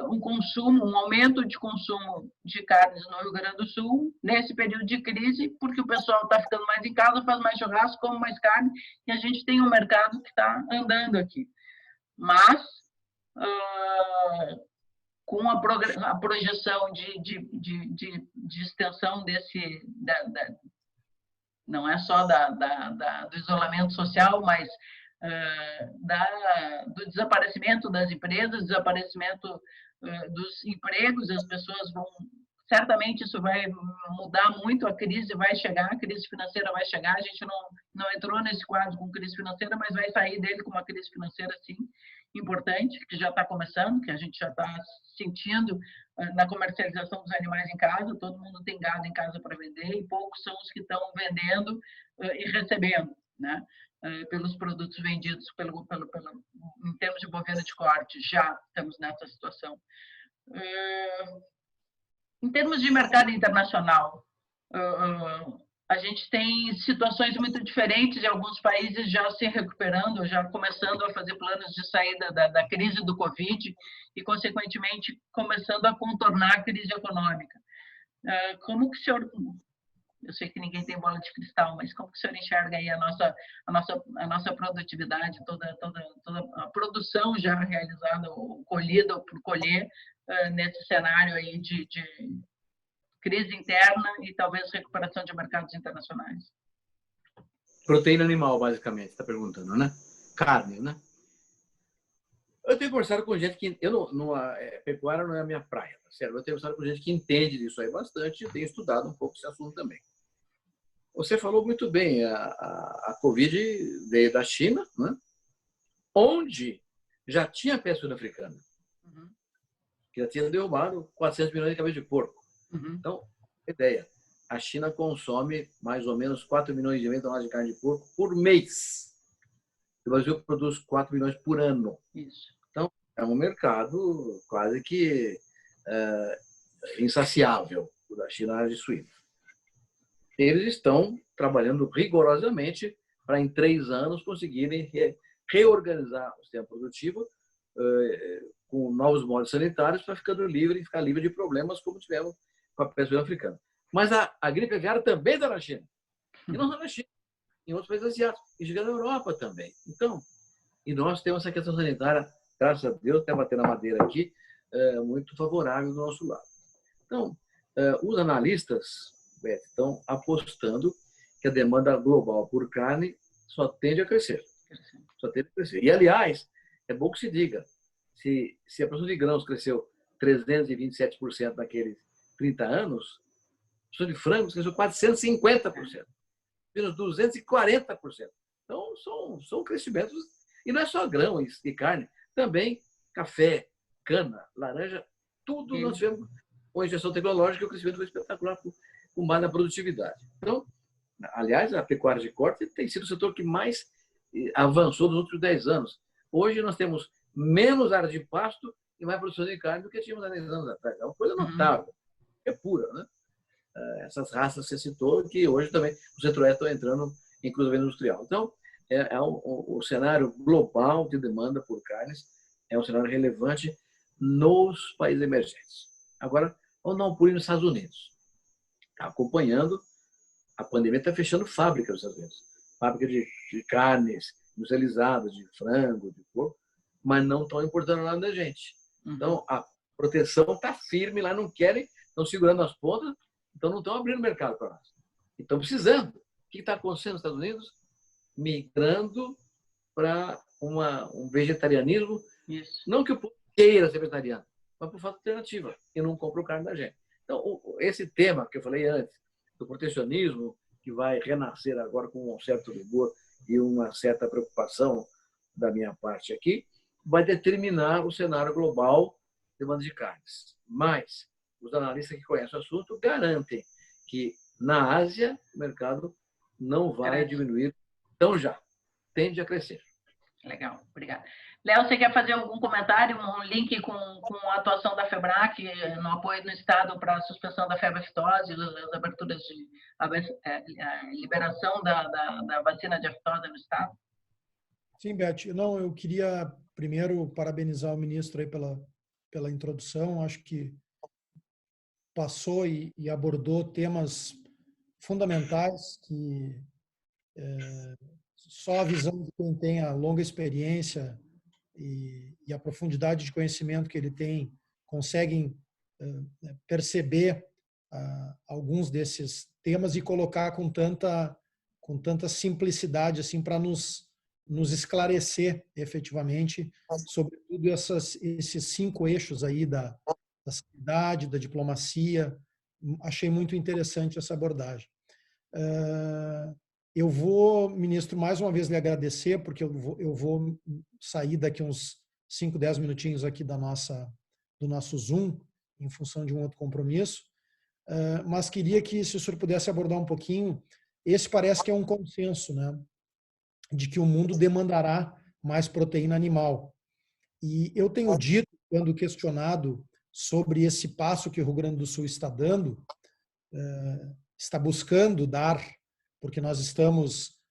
um consumo, um aumento de consumo de carnes no Rio Grande do Sul nesse período de crise, porque o pessoal está ficando mais em casa, faz mais churrasco, come mais carne, e a gente tem um mercado que está andando aqui. Mas, com a projeção de extensão desse... não é só do isolamento social, mas do desaparecimento das empresas, desaparecimento dos empregos, as pessoas vão... Certamente isso vai mudar muito, a crise vai chegar, a crise financeira vai chegar, a gente não entrou nesse quadro com crise financeira, mas vai sair dele com uma crise financeira, sim, importante, que já está começando, que a gente já está sentindo na comercialização dos animais em casa, todo mundo tem gado em casa para vender, e poucos são os que estão vendendo e recebendo, né? Pelos produtos vendidos em termos de bovino de corte, já estamos nessa situação. Em termos de mercado internacional, a gente tem situações muito diferentes e alguns países já se recuperando, já começando a fazer planos de saída da crise do Covid e, consequentemente, começando a contornar a crise econômica. Como que o senhor... Eu sei que ninguém tem bola de cristal, mas como que o senhor enxerga aí a nossa produtividade, toda a produção já realizada, ou colhida ou por colher, nesse cenário aí de crise interna e talvez recuperação de mercados internacionais? Proteína animal, basicamente, está perguntando, né? Carne, né? Eu tenho conversado com gente que... pecuária não é a minha praia, tá certo? Eu tenho conversado com gente que entende disso aí bastante e tenho estudado um pouco esse assunto também. Você falou muito bem, a Covid veio da China, né? Onde já tinha peste suína africana, que já tinha derrubado 400 milhões de cabeças de porco. Então, ideia, a China consome mais ou menos 4 milhões e meio de toneladas de carne de porco por mês. O Brasil produz 4 milhões por ano. Isso. Então, é um mercado quase que insaciável, o da China de suína. Eles estão trabalhando rigorosamente para, em 3 anos, conseguirem reorganizar o sistema produtivo com novos modos sanitários para ficar livre de problemas como tivemos com a peste suína africana. Mas a gripe aviária também está na China. E não só na China, em outros países asiáticos. E chega na Europa também. Então, e nós temos essa questão sanitária, graças a Deus, até bater na madeira aqui, muito favorável do nosso lado. Então, os analistas estão apostando que a demanda global por carne só tende a crescer. Só tende a crescer. E, aliás, é bom que se diga, se a produção de grãos cresceu 327% naqueles 30 anos, a produção de frangos cresceu 450%. Menos 240%. Então, são crescimentos. E não é só grão e carne, também café, cana, laranja, tudo nós tivemos com a injeção tecnológica e o crescimento foi espetacular com base na produtividade. Então, aliás, a pecuária de corte tem sido o setor que mais avançou nos últimos 10 anos. Hoje nós temos menos área de pasto e mais produção de carne do que tínhamos há 10 anos atrás. É uma coisa notável, é pura, né? Essas raças que você citou, que hoje também o Centro-Oeste está entrando em cruzamento industrial. Então, o cenário global de demanda por carnes é um cenário relevante nos países emergentes. Agora, vamos dar um pulinho nos Estados Unidos. Está acompanhando, a pandemia está fechando fábricas nos Estados Unidos. Fábrica de carnes industrializadas, de frango, de porco, mas não estão importando nada da gente. Então, a proteção está firme lá, não querem, estão segurando as pontas, então não estão abrindo mercado para nós. Estão precisando. O que está acontecendo nos Estados Unidos? Migrando para um vegetarianismo. Isso. Não que o povo queira ser vegetariano, mas por falta de alternativa, e não compra o carne da gente. Então, esse tema que eu falei antes, do protecionismo, que vai renascer agora com um certo vigor e uma certa preocupação da minha parte aqui, vai determinar o cenário global de demanda de carnes. Mas os analistas que conhecem o assunto garantem que na Ásia o mercado não vai diminuir tão já, tende a crescer. Legal, obrigada. Léo, você quer fazer algum comentário, um link com a atuação da FEBRAC no apoio no Estado para a suspensão da febre aftosa, as aberturas de a liberação da vacina de aftosa no Estado? Sim, Beth. Não, eu queria primeiro parabenizar o ministro aí pela introdução. Acho que passou e abordou temas fundamentais que só a visão de quem tem a longa experiência e a profundidade de conhecimento que ele tem conseguem perceber alguns desses temas e colocar com tanta simplicidade assim para nos esclarecer efetivamente sobre tudo esses 5 eixos aí da sanidade, da diplomacia. Achei muito interessante essa abordagem. Eu vou, ministro, mais uma vez lhe agradecer, porque eu vou sair daqui uns 5, 10 minutinhos aqui do nosso Zoom, em função de um outro compromisso, mas queria que, se o senhor pudesse abordar um pouquinho, esse parece que é um consenso, né, de que o mundo demandará mais proteína animal. E eu tenho dito, quando questionado sobre esse passo que o Rio Grande do Sul está dando, está buscando dar, porque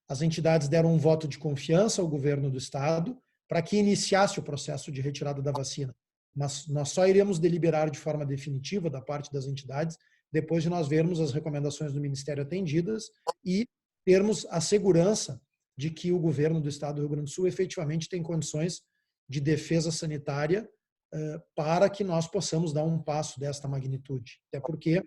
as entidades deram um voto de confiança ao governo do estado para que iniciasse o processo de retirada da vacina. Mas nós só iremos deliberar de forma definitiva da parte das entidades depois de nós vermos as recomendações do Ministério atendidas e termos a segurança de que o governo do estado do Rio Grande do Sul efetivamente tem condições de defesa sanitária para que nós possamos dar um passo desta magnitude. Até porque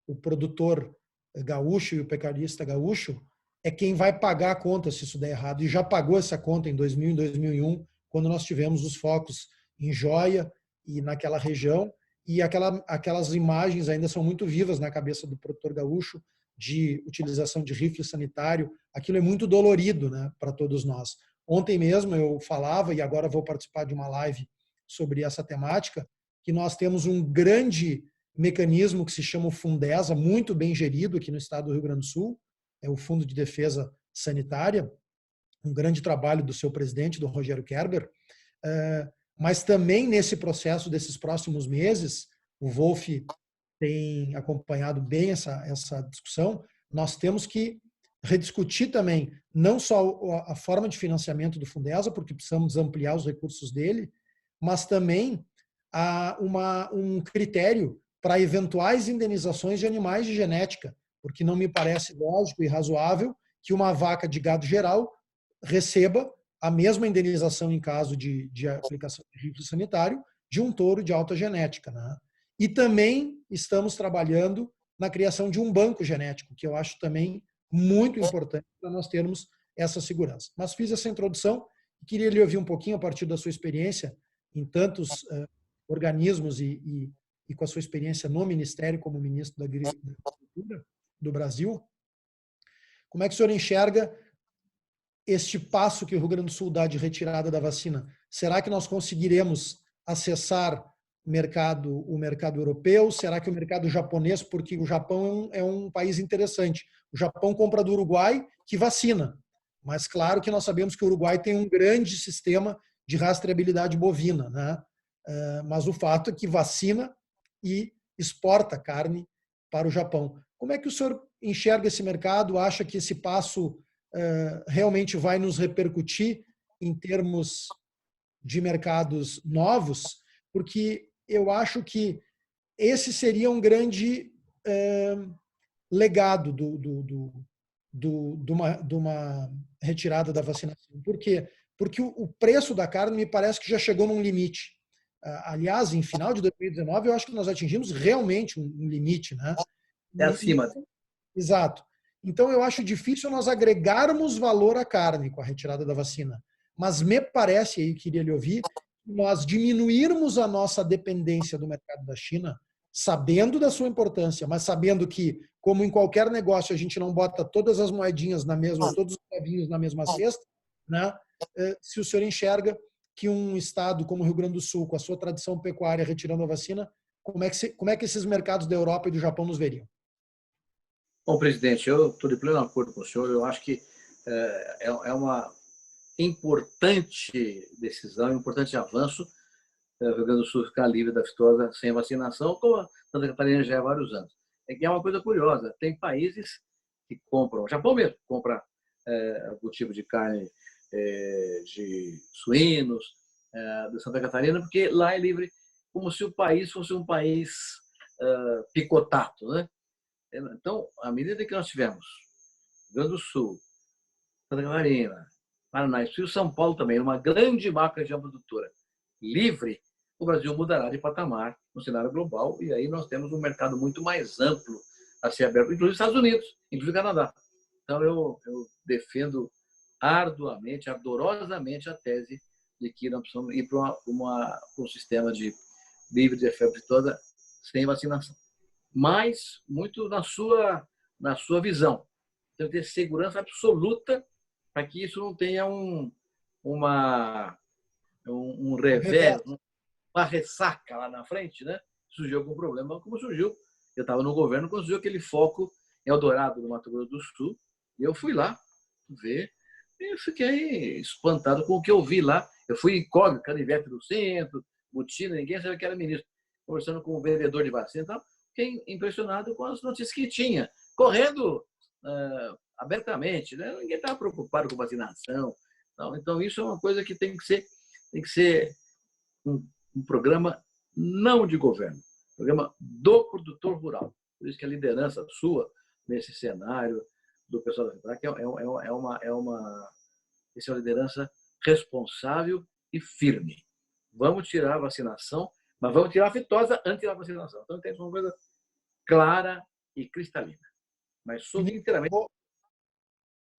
o produtor gaúcho e o pecuarista gaúcho é quem vai pagar a conta se isso der errado, e já pagou essa conta em 2000 e 2001, quando nós tivemos os focos em Joia e naquela região, e aquelas imagens ainda são muito vivas na cabeça do produtor gaúcho de utilização de rifle sanitário. Aquilo é muito dolorido, né, para todos nós. Ontem mesmo eu falava, e agora vou participar de uma live sobre essa temática, que nós temos um grande mecanismo que se chama o Fundesa, muito bem gerido aqui no estado do Rio Grande do Sul, é o Fundo de Defesa Sanitária, um grande trabalho do seu presidente, do Rogério Kerber, mas também nesse processo desses próximos meses, o Wolf tem acompanhado bem essa discussão, nós temos que rediscutir também não só a forma de financiamento do Fundesa, porque precisamos ampliar os recursos dele, mas também um critério para eventuais indenizações de animais de genética, porque não me parece lógico e razoável que uma vaca de gado geral receba a mesma indenização em caso de aplicação de rifle sanitário de um touro de alta genética, né? E também estamos trabalhando na criação de um banco genético, que eu acho também muito importante para nós termos essa segurança. Mas fiz essa introdução e queria lhe ouvir um pouquinho, a partir da sua experiência em tantos organismos e com a sua experiência no Ministério como ministro da Agricultura do Brasil, como é que o senhor enxerga este passo que o Rio Grande do Sul dá de retirada da vacina? Será que nós conseguiremos acessar o mercado europeu? Será que o mercado japonês, porque o Japão é um país interessante. O Japão compra do Uruguai, que vacina. Mas claro que nós sabemos que o Uruguai tem um grande sistema de rastreabilidade bovina, né? Mas o fato é que vacina e exporta carne para o Japão. Como é que o senhor enxerga esse mercado? Acha que esse passo realmente vai nos repercutir em termos de mercados novos? Porque eu acho que esse seria um grande legado de uma retirada da vacinação. Por quê? Porque o preço da carne me parece que já chegou num limite. Aliás, em final de 2019, eu acho que nós atingimos realmente um limite, né? É acima. Exato. Então, eu acho difícil nós agregarmos valor à carne com a retirada da vacina. Mas me parece, aí queria lhe ouvir, nós diminuirmos a nossa dependência do mercado da China, sabendo da sua importância, mas sabendo que, como em qualquer negócio, a gente não bota todas as moedinhas na mesma, todos os cavinhos na mesma cesta, né? Se o senhor enxerga que um estado como o Rio Grande do Sul, com a sua tradição pecuária, retirando a vacina, como é que esses mercados da Europa e do Japão nos veriam? Bom, presidente, eu estou de pleno acordo com o senhor. Eu acho que é uma importante decisão, um importante avanço o Rio Grande do Sul ficar livre da aftosa sem vacinação, como a Santa Catarina já há vários anos. É que é uma coisa curiosa, tem países que compram, o Japão mesmo compra algum tipo de carne de suínos da Santa Catarina, porque lá é livre, como se o país fosse um país picotado, né? Então, à medida que nós tivermos Rio Grande do Sul, Santa Catarina, Paraná e São Paulo também, uma grande marca de produtora livre, o Brasil mudará de patamar no cenário global e aí nós temos um mercado muito mais amplo a ser aberto, inclusive Estados Unidos, inclusive Canadá. Então, eu defendo arduamente, ardorosamente a tese de que nós precisamos ir para um sistema de livre de febre toda sem vacinação. Mas muito na sua visão. Tem que ter segurança absoluta para que isso não tenha um revés, uma ressaca lá na frente, né? Surgiu algum problema, como surgiu. Eu estava no governo quando surgiu aquele foco em Eldorado, no Mato Grosso do Sul, e eu fui lá ver e fiquei espantado com o que eu vi lá. Eu fui incógnito, canivete do centro, botina, ninguém sabia que era ministro. Conversando com o vendedor de vacina e tal, fiquei impressionado com as notícias que tinha, correndo abertamente, né? Ninguém estava preocupado com vacinação. Então, isso é uma coisa que tem que ser um programa não de governo, programa do produtor rural. Por isso que a liderança sua nesse cenário do pessoal da FEPRAC é uma liderança responsável e firme. Vamos tirar a vacinação, mas vamos tirar a fitosa antes da vacinação. Então, tem uma coisa clara e cristalina. Mas sou inteiramente...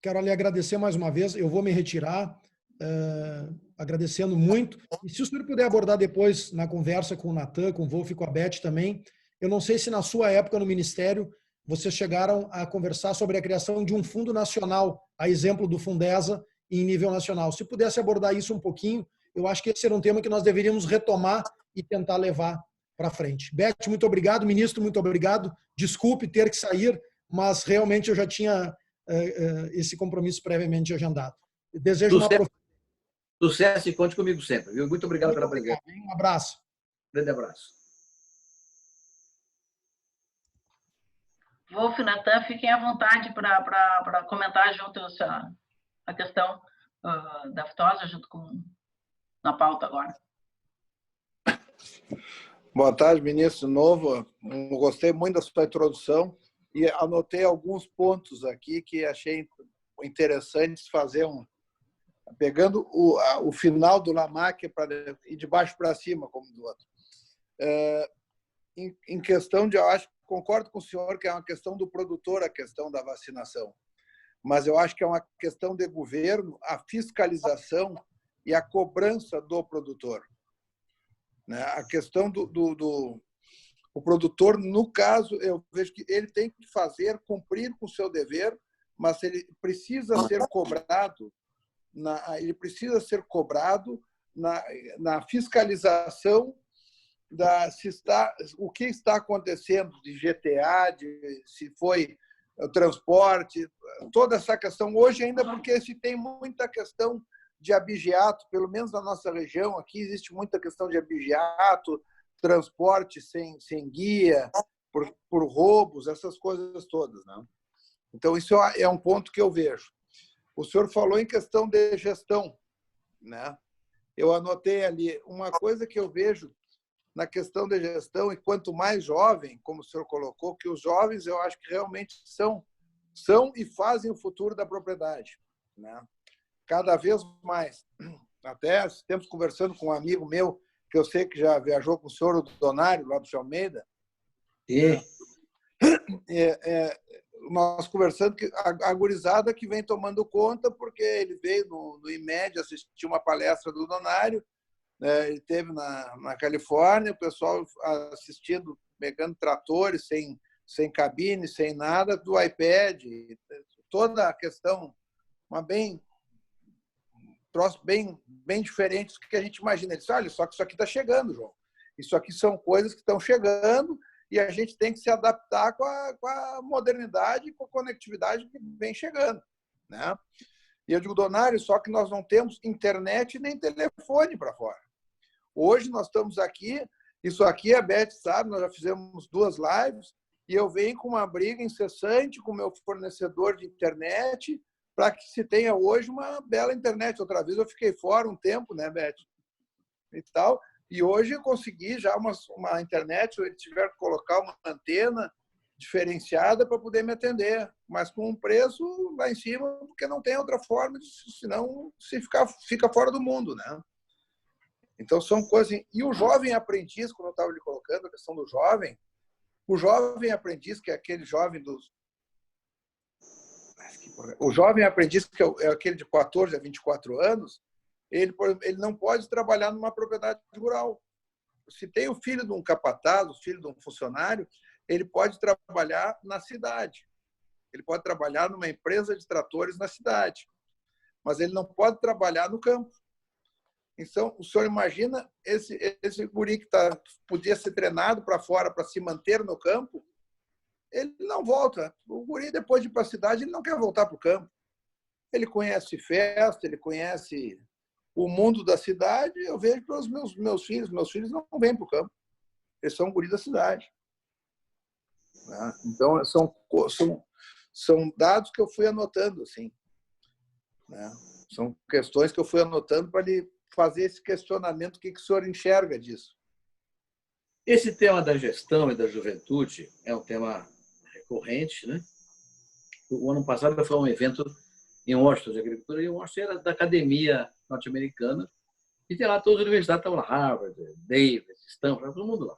Quero lhe agradecer mais uma vez. Eu vou me retirar, agradecendo muito. E se o senhor puder abordar depois na conversa com o Natan, com o Wolf e com a Beth também, eu não sei se na sua época no Ministério vocês chegaram a conversar sobre a criação de um fundo nacional, a exemplo do Fundesa, em nível nacional. Se pudesse abordar isso um pouquinho, eu acho que esse era um tema que nós deveríamos retomar e tentar levar para frente. Beth, muito obrigado. Ministro, muito obrigado. Desculpe ter que sair, mas realmente eu já tinha esse compromisso previamente agendado. Desejo sucesso e conte comigo sempre. Viu? Muito obrigado pela presença. Um abraço. Grande abraço. Wolf, Natan, fiquem à vontade para comentar junto a questão da fitose, junto na pauta agora. Boa tarde, ministro novo. Gostei muito da sua introdução e anotei alguns pontos aqui que achei interessantes fazer pegando o final do Lamaque e de baixo para cima, como do outro. Em questão de, eu acho, concordo com o senhor que é uma questão do produtor a questão da vacinação, mas eu acho que é uma questão de governo a fiscalização e a cobrança do produtor. A questão o produtor, no caso, eu vejo que ele tem que cumprir com o seu dever, mas ele precisa ser cobrado na fiscalização o que está acontecendo de GTA, se foi o transporte, toda essa questão. Hoje ainda, porque se tem muita questão de abigeato, pelo menos na nossa região, aqui existe muita questão de abigeato, transporte sem guia, por roubos, essas coisas todas, né? Então, isso é um ponto que eu vejo. O senhor falou em questão de gestão, né? Eu anotei ali uma coisa que eu vejo na questão da gestão, e quanto mais jovem, como o senhor colocou, que os jovens eu acho que realmente são e fazem o futuro da propriedade, né? Cada vez mais. Até temos conversando com um amigo meu, que eu sei que já viajou com o senhor, o Donário, lá do Almeida. E nós conversando que a gurizada que vem tomando conta, porque ele veio no IMED assistir uma palestra do Donário, ele esteve na Califórnia, o pessoal assistindo, pegando tratores sem cabine, sem nada, do iPad, toda a questão, bem diferente do que a gente imagina. Ele disse, olha, só que isso aqui está chegando, João. Isso aqui são coisas que estão chegando e a gente tem que se adaptar com a modernidade e com a conectividade que vem chegando, né? E eu digo, Donário, só que nós não temos internet nem telefone para fora. Hoje nós estamos aqui, isso aqui a Beth sabe, nós já fizemos 2 lives, e eu venho com uma briga incessante com o meu fornecedor de internet para que se tenha hoje uma bela internet. Outra vez eu fiquei fora um tempo, né, Beth? E tal. E hoje eu consegui já uma internet, se eu tiver que colocar uma antena diferenciada para poder me atender, mas com um preço lá em cima, porque não tem outra forma, senão fica fora do mundo, né? Então são coisas. E o jovem aprendiz, como eu estava lhe colocando, a questão do jovem, o jovem aprendiz, que é aquele jovem dos. O jovem aprendiz, que é aquele de 14 a 24 anos, ele não pode trabalhar numa propriedade rural. Se tem o filho de um capataz, o filho de um funcionário, ele pode trabalhar na cidade. Ele pode trabalhar numa empresa de tratores na cidade. Mas ele não pode trabalhar no campo. Então, o senhor imagina esse guri que podia ser treinado para fora para se manter no campo, ele não volta. O guri, depois de ir para a cidade, ele não quer voltar para o campo. Ele conhece festa, ele conhece o mundo da cidade. Eu vejo pelos meus filhos. Meus filhos não vêm para o campo. Eles são guri da cidade. Então, são dados que eu fui anotando, assim. São questões que eu fui anotando para lhe fazer esse questionamento. O que o senhor enxerga disso? esse tema da gestão e da juventude é um tema recorrente, né? O ano passado foi um evento em Washington de agricultura, e Washington era da academia norte-americana, e tem lá todas as universidades, estavam lá, Harvard, Davis, Stanford, todo mundo lá.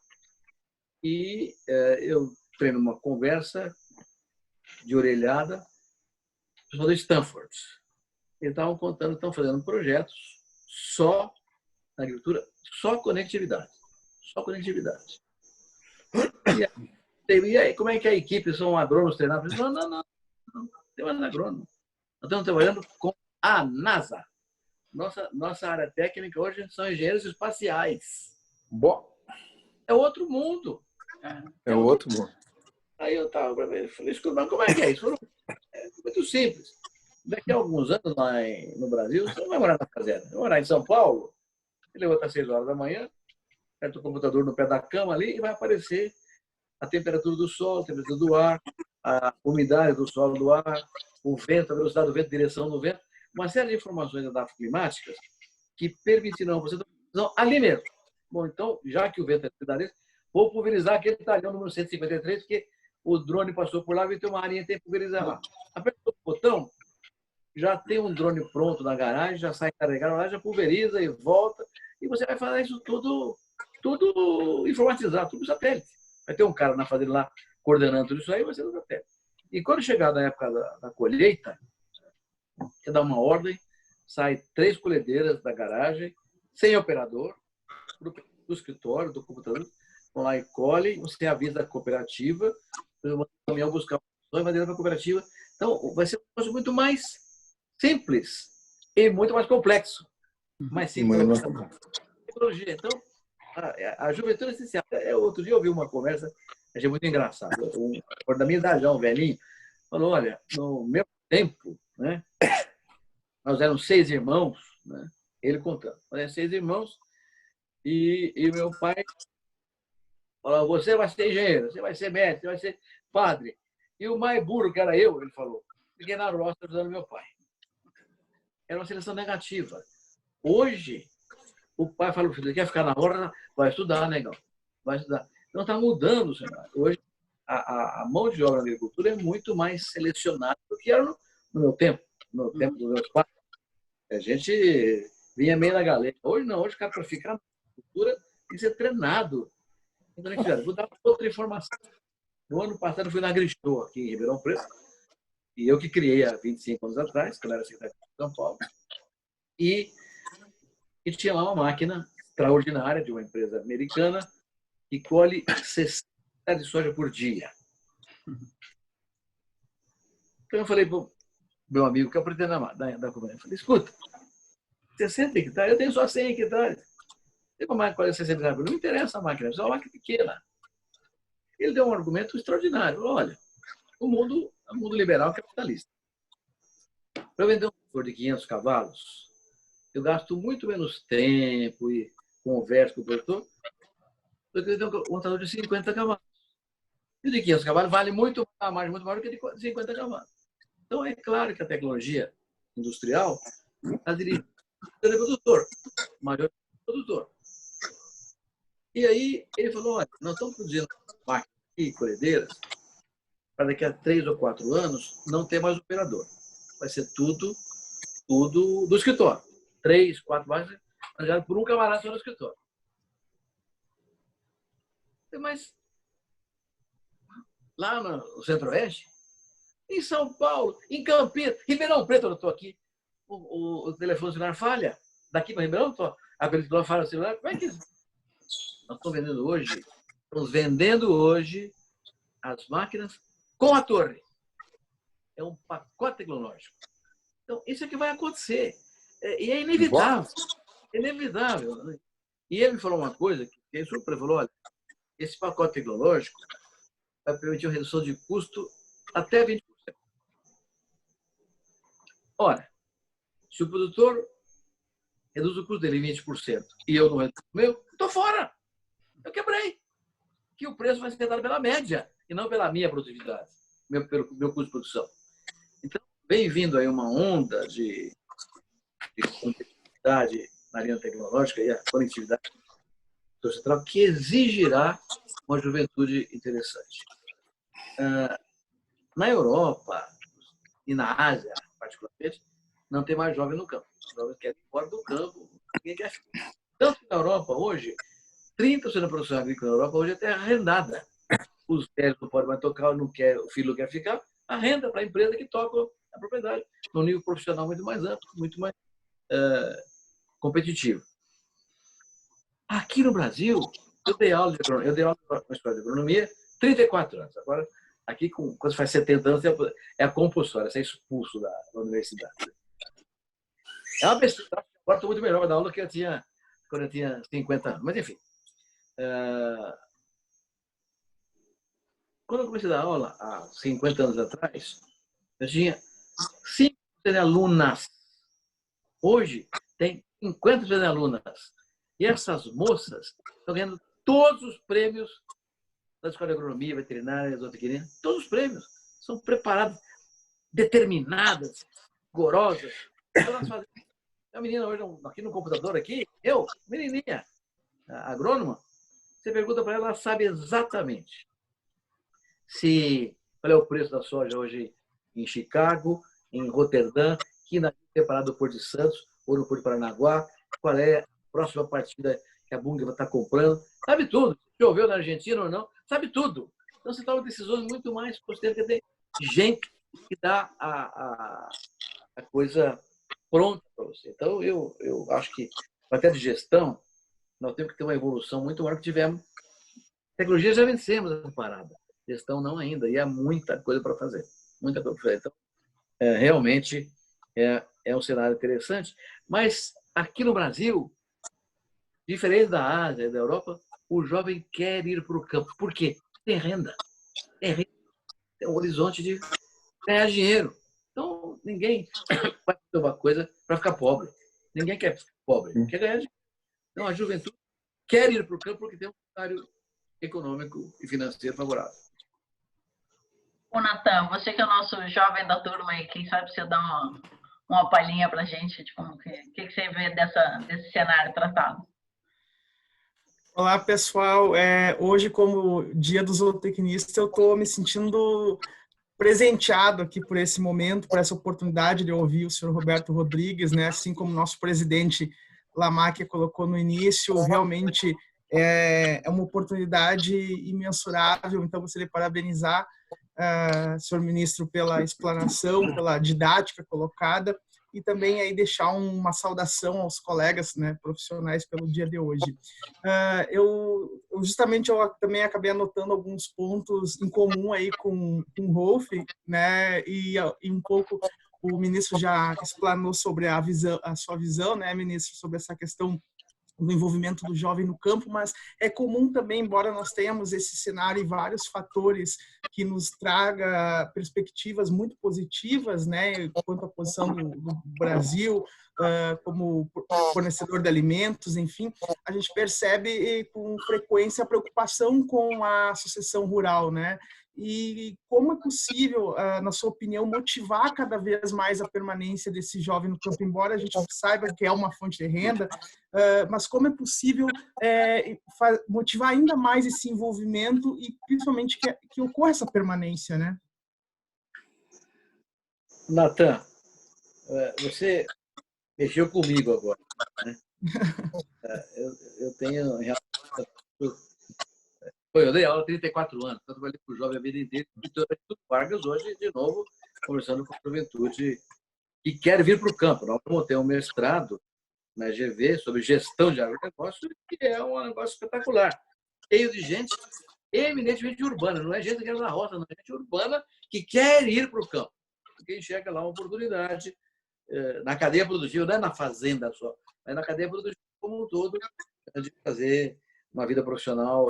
E eu treino uma conversa de orelhada, pessoal de Stanford. Eles estavam contando, estão fazendo projetos só na agricultura, só conectividade. Só conectividade. E aí, como é que a equipe são agrônomos treinados? Não tem mais agrônomo. Nós estamos trabalhando com a NASA. Nossa área técnica hoje são engenheiros espaciais. Bom. É outro mundo. É outro mundo. Aí eu estava falei, mas como é que é isso? É muito simples. Daqui a alguns anos lá no Brasil, você não vai morar na fazenda. Vai morar em São Paulo, ele levanta às 6 horas da manhã, aperta o computador no pé da cama ali e vai aparecer a temperatura do solo, a temperatura do ar, a umidade do solo, do ar, o vento, a velocidade do vento, a direção do vento, uma série de informações climáticas que permitirão você tomar decisão ali mesmo. Bom, então, já que o vento é desse, vou pulverizar aquele talhão número 153, porque o drone passou por lá e tem uma arinha que tem que pulverizar lá. Apertou o botão, já tem um drone pronto na garagem, já sai carregado lá, já pulveriza e volta, e você vai fazer isso tudo informatizado, tudo satélite. Vai ter um cara na fazenda lá coordenando tudo isso aí, vai ser no satélite. E quando chegar na época da colheita, você dá uma ordem, sai 3 colhedeiras da garagem, sem operador, do escritório, do computador, vão lá e colhem, você avisa a cooperativa, o caminhão buscar a madeira da cooperativa. Então, vai ser um negócio muito mais simples e muito mais complexo. Mais simples. Tecnologia. Então, a juventude essencial. Outro dia eu ouvi uma conversa, achei muito engraçado. Da minha idade, já um velhinho, falou, olha, no meu tempo, né, nós éramos 6 irmãos, né, ele contando, nós éramos 6 irmãos, e meu pai falou, você vai ser engenheiro, você vai ser médico, você vai ser padre. E o mais burro, que era eu, ele falou, fiquei na roça ajudando meu pai. Era uma seleção negativa. Hoje, o pai fala, filho, quer ficar na roça? Vai estudar, negão. vai estudar. Então está mudando o cenário. Hoje, a mão de obra na agricultura é muito mais selecionada do que era no meu tempo, no tempo dos meus pais. A gente vinha meio na galera. Hoje não, hoje o cara, para ficar na agricultura, tem que ser treinado. Então, vou dar outra informação. No ano passado, eu fui na Agrishow, aqui em Ribeirão Preto, e eu que criei há 25 anos atrás, que eu era secretário de São Paulo, e tinha lá uma máquina extraordinária de uma empresa americana que colhe 60 de soja por dia. Então eu falei para o meu amigo, que é o presidente da companhia, eu falei, escuta, 60 hectares, eu tenho só 100 hectares. Tem uma máquina que colhe 60 hectares, não me interessa a máquina, é só uma máquina pequena. Ele deu um argumento extraordinário. Olha, o mundo é um mundo liberal capitalista. Para eu vender um motor de 500 cavalos, eu gasto muito menos tempo e converso com o produtor do que eu tenho um motor de 50 cavalos. E o de 500 cavalos vale muito mais, muito maior do que de 50 cavalos. Então, é claro que a tecnologia industrial está dirigida pelo produtor, maior produtor. E aí ele falou, olha, nós estamos produzindo máquinas e colhedeiras para daqui a 3 ou 4 anos não ter mais operador. Vai ser tudo do escritório. 3, 4 máquinas arranjadas por um camarada só no escritório. Mas lá no Centro-Oeste, em São Paulo, em Campinas, Ribeirão Preto, eu estou aqui, o telefone celular falha. Daqui para Ribeirão, a película falha o celular. Como é que nós estamos vendendo hoje as máquinas com a torre. É um pacote tecnológico. Então, isso é que vai acontecer. E é inevitável. É inevitável. Né? E ele me falou uma coisa que ele falou, olha, esse pacote tecnológico vai permitir uma redução de custo até 20%. Ora, se o produtor reduz o custo dele em 20% e eu não reduzo o meu, estou fora. Eu quebrei. Que o preço vai ser dado pela média e não pela minha produtividade, pelo meu custo de produção. Então, bem-vindo aí uma onda de competitividade na linha tecnológica e a conectividade central que exigirá uma juventude interessante. Na Europa e na Ásia, particularmente, não tem mais jovem no campo. Os jovens querem ir fora do campo. Ninguém quer ficar. Tanto que na Europa, hoje, 30% da produção agrícola na Europa hoje é terra arrendada. Os velhos não podem mais tocar, não quer, o filho não quer ficar, arrenda para a empresa que toca a propriedade, num nível profissional muito mais amplo, muito mais competitivo. Aqui no Brasil, eu dei aula na escola de agronomia 34 anos. Agora, aqui, quando faz 70 anos, é a compulsória, você é expulso da universidade. É uma besteira. Agora estou muito melhor para dar aula do que quando eu tinha 50 anos. Mas, enfim. Quando eu comecei a dar aula, há 50 anos atrás, eu tinha 5 alunas. Hoje, tem 50 alunas. E essas moças estão ganhando todos os prêmios da Escola de Agronomia, Veterinária, Zootecnia. Todos os prêmios. São preparadas, determinadas, rigorosas. Elas fazem. A menina hoje, aqui no computador, menininha, agrônoma, você pergunta para ela, ela sabe exatamente qual é o preço da soja hoje em Chicago, em Roterdã, aqui na temporada do Porto de Santos, ou no Porto de Paranaguá, qual é a próxima partida que a Bunge vai estar comprando. Sabe tudo. Se choveu na Argentina ou não, sabe tudo. Então, você toma decisões muito mais consideradas que tem gente que dá a coisa pronta para você. Então, eu acho que, até de gestão, nós temos que ter uma evolução muito maior que tivemos. Tecnologia já vencemos essa parada. Gestão não ainda. E há muita coisa para fazer. Muita coisa para fazer. Então, realmente, é um cenário interessante. Mas, aqui no Brasil, diferente da Ásia e da Europa, o jovem quer ir para o campo. Por quê? Tem renda. Tem um horizonte de ganhar dinheiro. Então, ninguém vai fazer uma coisa para ficar pobre. Ninguém quer ficar pobre, quer ganhar dinheiro. Então, a juventude quer ir para o campo porque tem um cenário econômico e financeiro favorável. Ô, Natan, você que é o nosso jovem da turma aí, quem sabe você dá uma palhinha para a gente de como que você vê desse cenário tratado? Olá, pessoal. Hoje, como Dia do Zootecnista, eu estou me sentindo presenteado aqui por esse momento, por essa oportunidade de ouvir o senhor Roberto Rodrigues, né? Assim como o nosso presidente Lamáquia colocou no início, realmente é uma oportunidade imensurável. Então, gostaria de parabenizar senhor ministro, pela explanação, pela didática colocada e também aí deixar uma saudação aos colegas, né, profissionais pelo dia de hoje. Eu também acabei anotando alguns pontos em comum aí com o Rolf, né, e um pouco o ministro já explanou sobre a sua visão, né, ministro, sobre essa questão do envolvimento do jovem no campo, mas é comum também, embora nós tenhamos esse cenário e vários fatores que nos traga perspectivas muito positivas, né, quanto à posição do Brasil como fornecedor de alimentos, enfim, a gente percebe com frequência a preocupação com a sucessão rural, né? E como é possível, na sua opinião, motivar cada vez mais a permanência desse jovem no campo, embora a gente saiba que é uma fonte de renda, mas como é possível motivar ainda mais esse envolvimento e principalmente que ocorra essa permanência, né? Natan, você mexeu comigo agora, né? Eu tenho eu dei aula há 34 anos, então trabalhei com jovem a vida inteira, e estou em Vargas hoje, de novo, conversando com a juventude que quer vir para o campo. Nós vamos ter um mestrado na GV sobre gestão de agronegócio, que é um negócio espetacular, cheio de gente eminentemente urbana, não é gente que é da roça, não é gente urbana que quer ir para o campo, porque enxerga lá uma oportunidade na cadeia produtiva, não é na fazenda só, é na cadeia produtiva como um todo, de fazer uma vida profissional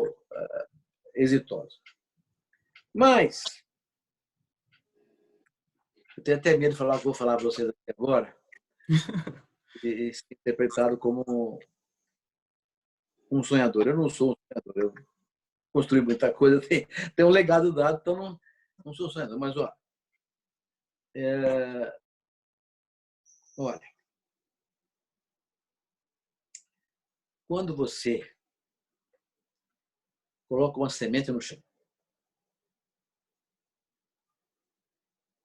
exitosa. Mas, eu tenho até medo de falar o que vou falar para vocês aqui agora, e ser interpretado como um sonhador. Eu não sou um sonhador, eu construí muita coisa, tem um legado dado, então não sou sonhador. Mas, olha, quando você coloca uma semente no chão,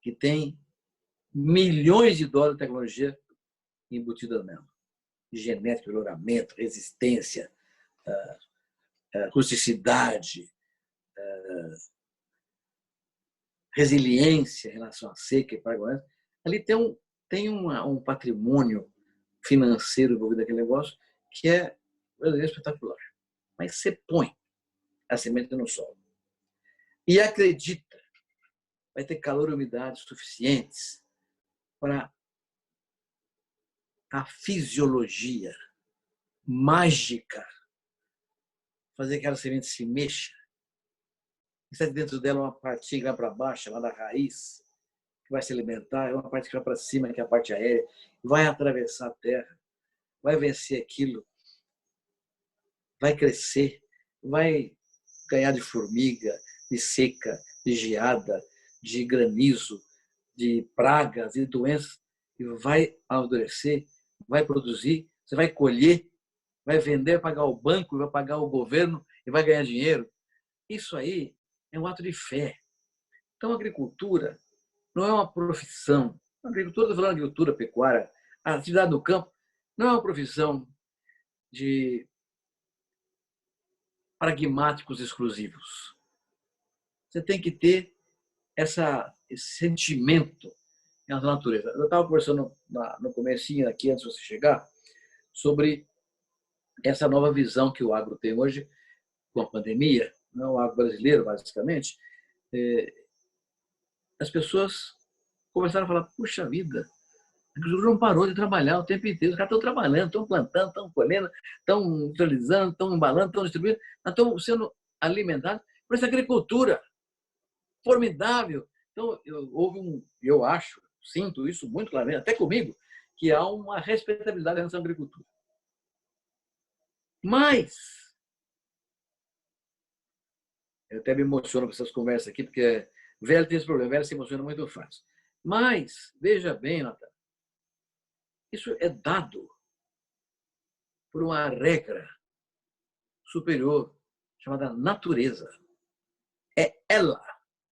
que tem milhões de dólares de tecnologia embutida nela, genética, melhoramento, resistência, rusticidade, resiliência em relação à seca e paraguaiana, ali tem um patrimônio financeiro envolvido naquele negócio que é espetacular. Mas você põe a semente no solo e acredita, vai ter calor e umidade suficientes para a fisiologia mágica fazer que aquela semente se mexa. Está dentro dela uma partinha que vai para baixo, lá da raiz, que vai se alimentar, é uma parte que vai para cima, que é a parte aérea, vai atravessar a terra, vai vencer aquilo, vai crescer, vai ganhar de formiga, de seca, de geada, de granizo, de pragas e doenças, e vai amadurecer, vai produzir, você vai colher, vai vender, vai pagar o banco, vai pagar o governo e vai ganhar dinheiro. Isso aí é um ato de fé. Então, a agricultura não é uma profissão. A agricultura, estou falando de agricultura, pecuária, a atividade do campo, não é uma profissão de pragmáticos exclusivos. Você tem que ter esse sentimento na natureza. Eu estava conversando no comecinho aqui, antes de você chegar, sobre essa nova visão que o agro tem hoje, com a pandemia, o agro brasileiro, basicamente. As pessoas começaram a falar, puxa vida, a agricultura não parou de trabalhar o tempo inteiro. Os caras estão trabalhando, estão plantando, estão colhendo, estão industrializando, estão embalando, estão distribuindo, estão sendo alimentados por essa agricultura formidável. Então, eu acho, sinto isso muito claramente, até comigo, que há uma respeitabilidade em relação à agricultura. Mas, eu até me emociono com essas conversas aqui, porque velho tem esse problema, velho se emociona muito fácil. Mas, veja bem, Natan, isso é dado por uma regra superior chamada natureza. É ela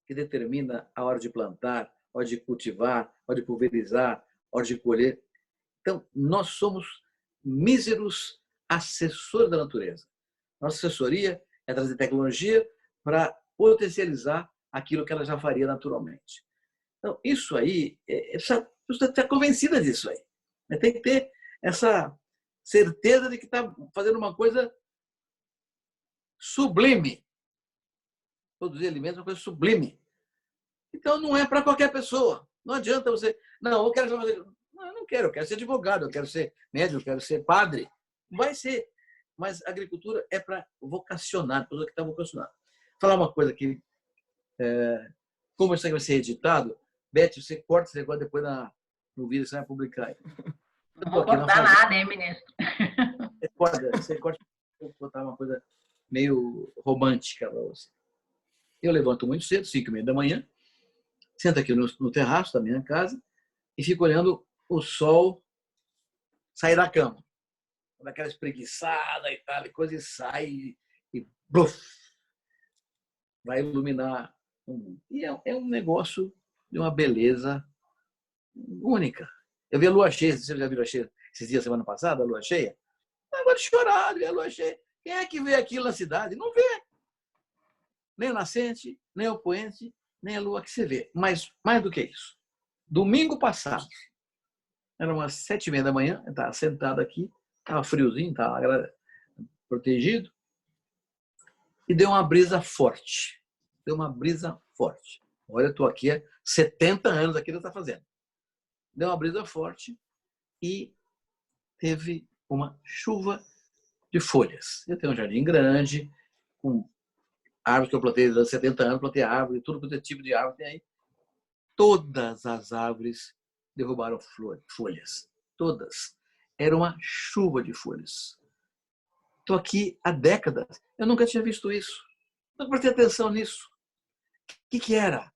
que determina a hora de plantar, a hora de cultivar, a hora de pulverizar, a hora de colher. Então, nós somos míseros assessores da natureza. Nossa assessoria é trazer tecnologia para potencializar aquilo que ela já faria naturalmente. Então, isso aí, você está convencida disso aí. Tem que ter essa certeza de que está fazendo uma coisa sublime. Produzir alimentos é uma coisa sublime. Então, não é para qualquer pessoa. Não adianta você... Não, eu quero fazer... Não, eu não quero. Eu quero ser advogado, eu quero ser médico, eu quero ser padre. Vai ser. Mas a agricultura é para vocacionar, pessoa que está vocacionada. Vou falar uma coisa aqui. Como isso aí vai ser editado, Beth, você corta esse negócio depois no vídeo, você vai publicar aí. Não vou cortar nada, hein, ministro? Você corta, vou botar uma coisa meio romântica para você. Eu levanto muito cedo, 5h30 da manhã, sento aqui no terraço da minha casa e fico olhando o sol sair da cama. Daquela espreguiçada e tal, e coisa, e sai e bluf, vai iluminar o mundo. E é um negócio de uma beleza única. Eu vi a lua cheia, você já viu a lua cheia esses dias, semana passada, a lua cheia? Agora de chorar, ver a lua cheia. Quem é que vê aquilo na cidade? Não vê. Nem o nascente, nem o poente, nem a lua que se vê. Mas, mais do que isso, domingo passado, eram umas 7h30 da manhã, eu estava sentado aqui, estava friozinho, estava protegido, e deu uma brisa forte. Deu uma brisa forte. Olha, eu estou aqui há 70 anos, aqui está fazendo. Deu uma brisa forte e teve uma chuva de folhas. Eu tenho um jardim grande, com árvores que eu plantei durante 70 anos, plantei árvore, tudo quanto é tipo de árvore tem aí. Todas as árvores derrubaram folhas. Todas. Era uma chuva de folhas. Estou aqui há décadas. Eu nunca tinha visto isso. Não prestei atenção nisso. O que era?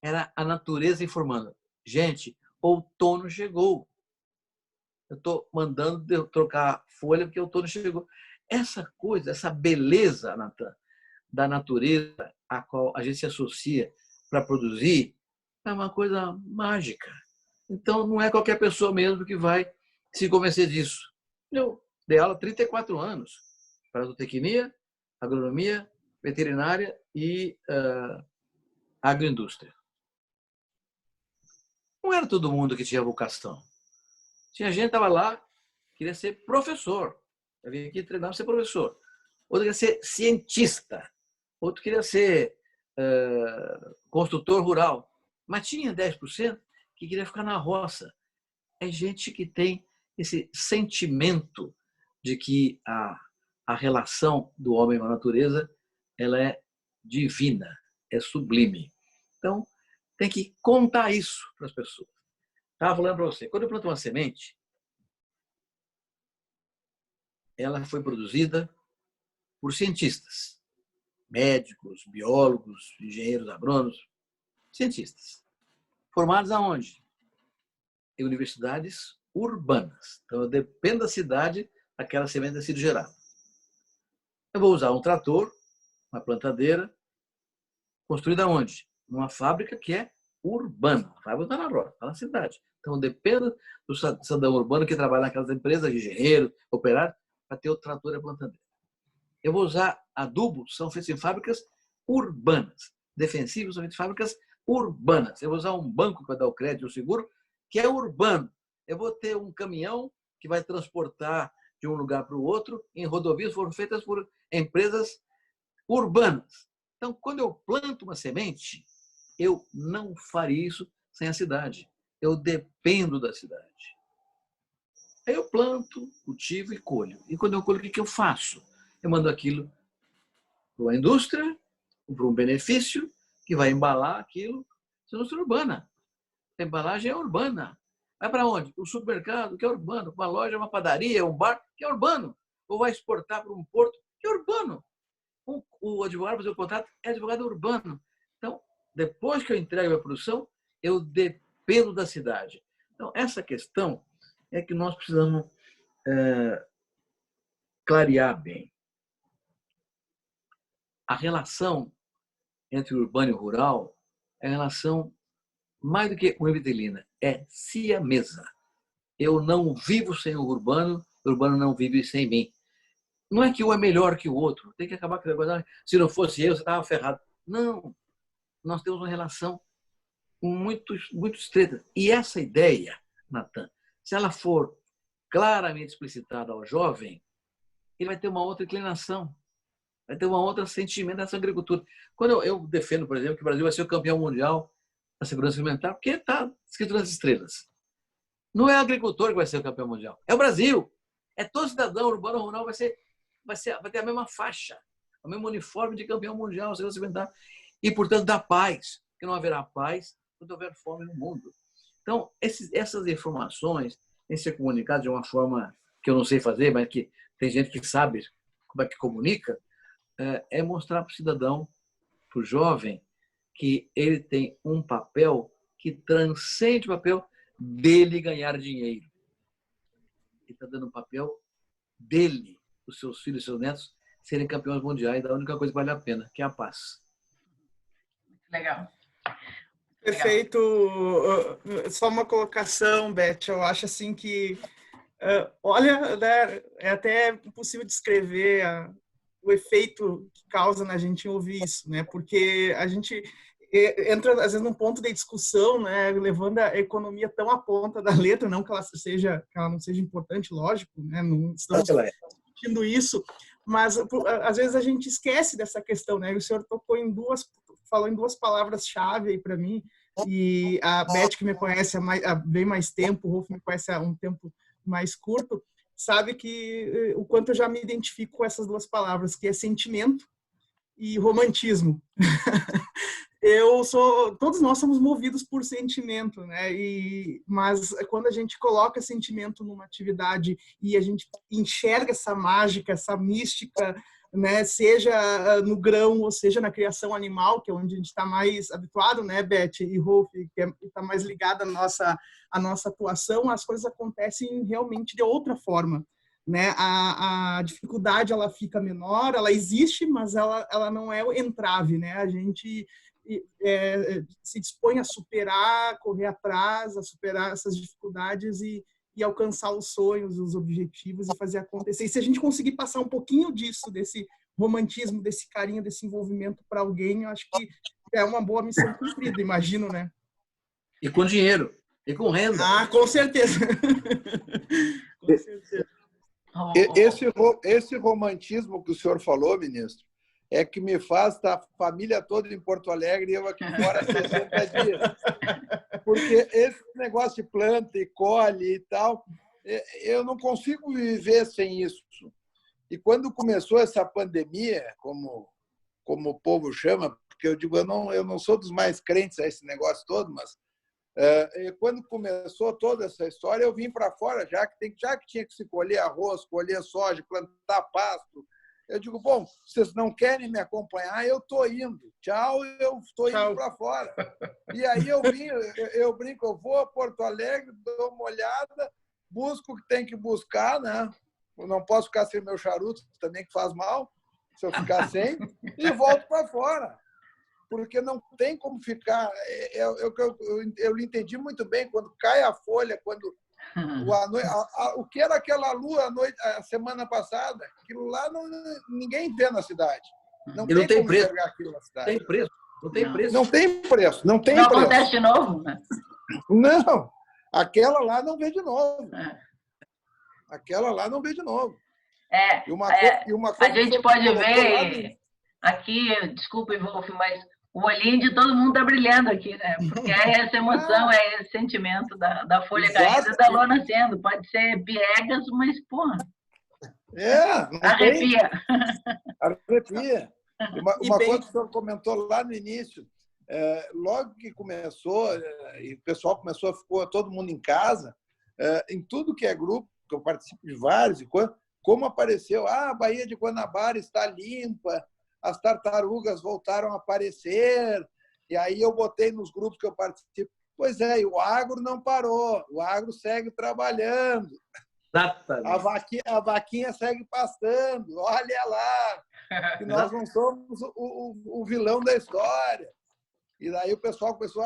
Era a natureza informando. Gente, outono chegou. Eu estou mandando trocar folha porque o outono chegou. Essa coisa, essa beleza, Natan, da natureza a qual a gente se associa para produzir, é uma coisa mágica. Então, não é qualquer pessoa mesmo que vai se convencer disso. Eu dei aula há 34 anos para zootecnia, agronomia, veterinária e agroindústria. Não era todo mundo que tinha vocação. Tinha gente que estava lá, queria ser professor. Eu vim aqui treinar para ser professor. Outro queria ser cientista. Outro queria ser construtor rural. Mas tinha 10% que queria ficar na roça. É gente que tem esse sentimento de que a relação do homem com a natureza ela é divina, é sublime. Então, tem que contar isso para as pessoas. Estava falando para você, quando eu planto uma semente, ela foi produzida por cientistas, médicos, biólogos, engenheiros agrônomos, cientistas. Formados aonde? Em universidades urbanas. Então, eu dependo da cidade aquela semente ter sido gerada. Eu vou usar um trator, uma plantadeira, construída onde? Numa fábrica que é urbana. A fábrica está na roça, está na cidade. Então, dependo do cidadão urbano que trabalha naquelas empresas, engenheiro, operário, para ter o trator e a plantadeira. Eu vou usar adubos, são feitos em fábricas urbanas. Defensivos são feitos em fábricas urbanas. Eu vou usar um banco para dar o crédito, o seguro, que é urbano. Eu vou ter um caminhão que vai transportar de um lugar para o outro em rodovias foram feitas por empresas urbanas. Então, quando eu planto uma semente, eu não faria isso sem a cidade. Eu dependo da cidade. Aí eu planto, cultivo e colho. E quando eu colho, o que eu faço? Eu mando aquilo para uma indústria, para um benefício, que vai embalar aquilo. Isso é indústria urbana. A embalagem é urbana. Vai para onde? O supermercado, que é urbano. Uma loja, uma padaria, um bar, que é urbano. Ou vai exportar para um porto, que é urbano. O advogado fazer o contrato é advogado urbano. Então, depois que eu entrego a produção, eu dependo da cidade. Então, essa questão é que nós precisamos clarear bem. a relação entre o urbano e o rural é a relação mais do que univitelina, é siamesa. Eu não vivo sem o urbano não vive sem mim. Não é que um é melhor que o outro, tem que acabar com a coisa. Se não fosse eu, você estava ferrado. Não, nós temos uma relação muito, muito estreita. E essa ideia, Natan, se ela for claramente explicitada ao jovem, ele vai ter uma outra inclinação, vai ter uma outra sentimento dessa agricultura. Quando eu defendo, por exemplo, que o Brasil vai ser o campeão mundial da segurança alimentar, porque está escrito nas estrelas. Não é o agricultor que vai ser o campeão mundial, é o Brasil. É todo cidadão urbano ou rural vai ter a mesma faixa, o mesmo uniforme de campeão mundial da segurança alimentar. E, portanto, da paz, porque não haverá paz quando houver fome no mundo. Então, essas informações têm que ser comunicadas de uma forma que eu não sei fazer, mas que tem gente que sabe como é que comunica, é mostrar para o cidadão, para o jovem, que ele tem um papel que transcende o papel dele ganhar dinheiro. Ele está dando um papel dele, os seus filhos e seus netos serem campeões mundiais da única coisa que vale a pena, que é a paz. Legal. Perfeito. Só uma colocação, Beth. Eu acho assim que, olha, né, é até impossível descrever o efeito que causa na gente ouvir isso, né? Porque a gente entra às vezes num ponto de discussão, né, levando a economia tão à ponta da letra, não que ela não seja importante, lógico, né? Não estamos discutindo isso, mas às vezes a gente esquece dessa questão, né? O senhor falou em duas palavras-chave aí para mim, e a Beth, que me conhece há bem mais tempo, o Rolf me conhece há um tempo mais curto, sabe que o quanto eu já me identifico com essas duas palavras, que é sentimento e romantismo. Todos nós somos movidos por sentimento, né? Mas quando a gente coloca sentimento numa atividade e a gente enxerga essa mágica, essa mística, né? Seja no grão ou seja na criação animal, que é onde a gente está mais habituado, né, Beth e Rolf, que está mais ligada à nossa atuação, as coisas acontecem realmente de outra forma. Né? A dificuldade ela fica menor, ela existe, mas ela não é o entrave, né? A gente se dispõe a superar, correr atrás, a superar essas dificuldades e alcançar os sonhos, os objetivos e fazer acontecer. E se a gente conseguir passar um pouquinho disso, desse romantismo, desse carinho, desse envolvimento para alguém, eu acho que é uma boa missão cumprida, imagino, né? E com dinheiro, e com renda. Ah, com certeza. Com certeza. Esse romantismo que o senhor falou, ministro, é que me faz estar a família toda em Porto Alegre e eu aqui fora há 60 dias. Porque esse negócio de planta e colhe e tal, eu não consigo viver sem isso. E quando começou essa pandemia, como o povo chama, porque eu digo, eu não sou dos mais crentes a esse negócio todo, mas quando começou toda essa história, eu vim para fora, já que tinha que se colher arroz, colher soja, plantar pasto. Eu digo, bom, vocês não querem me acompanhar, eu estou indo. Tchau, eu estou indo para fora. E aí eu brinco, eu vou a Porto Alegre, dou uma olhada, busco o que tem que buscar, né? Eu não posso ficar sem meu charuto, também que faz mal, se eu ficar sem, e volto para fora. Porque não tem como ficar... Eu entendi muito bem, quando cai a folha, quando... O que era aquela lua a semana passada? Aquilo lá ninguém vê na cidade. Não tem como preço. enxergar aquilo na cidade. Tem preço. Não tem preço. Não tem preço. Não tem não preço. Acontece de novo? Né? Não. Aquela lá não vê de novo. Aquela lá não vê de novo. Uma coisa a gente pode ver aqui, desculpe, Wolf, mas o olhinho de todo mundo está brilhando aqui, né? Porque é essa emoção, é esse sentimento da folha caída e da lua nascendo. Pode ser piegas, mas, porra, arrepia. Arrepia. Uma coisa que o senhor comentou lá no início, logo que começou, e o pessoal ficou todo mundo em casa, em tudo que é grupo, que eu participo de vários, como apareceu, a Baía de Guanabara está limpa, as tartarugas voltaram a aparecer, e aí eu botei nos grupos que eu participo, pois é, e o agro não parou, o agro segue trabalhando, a vaquinha segue pastando, olha lá, que nós não somos o vilão da história. E daí o pessoal começou,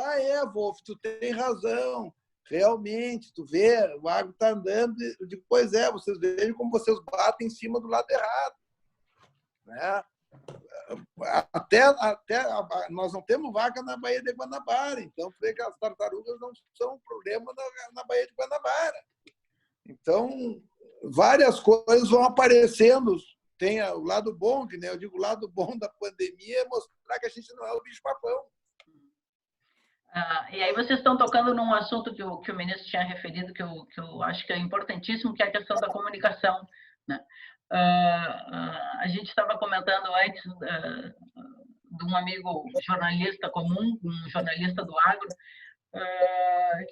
Wolf, tu tem razão, realmente, tu vê, o agro está andando. Eu digo, pois é, vocês vejam como vocês batem em cima do lado errado. Né? Até nós não temos vaca na Baía de Guanabara, então tu vê que as tartarugas não são um problema na Baía de Guanabara. Então, várias coisas vão aparecendo. Tem o lado bom, que, né, eu digo, o lado bom da pandemia é mostrar que a gente não é o bicho-papão. E aí vocês estão tocando num assunto que o ministro tinha referido, que eu acho que é importantíssimo, que é a questão da comunicação. Né? A gente estava comentando antes de um amigo jornalista comum, um jornalista do agro,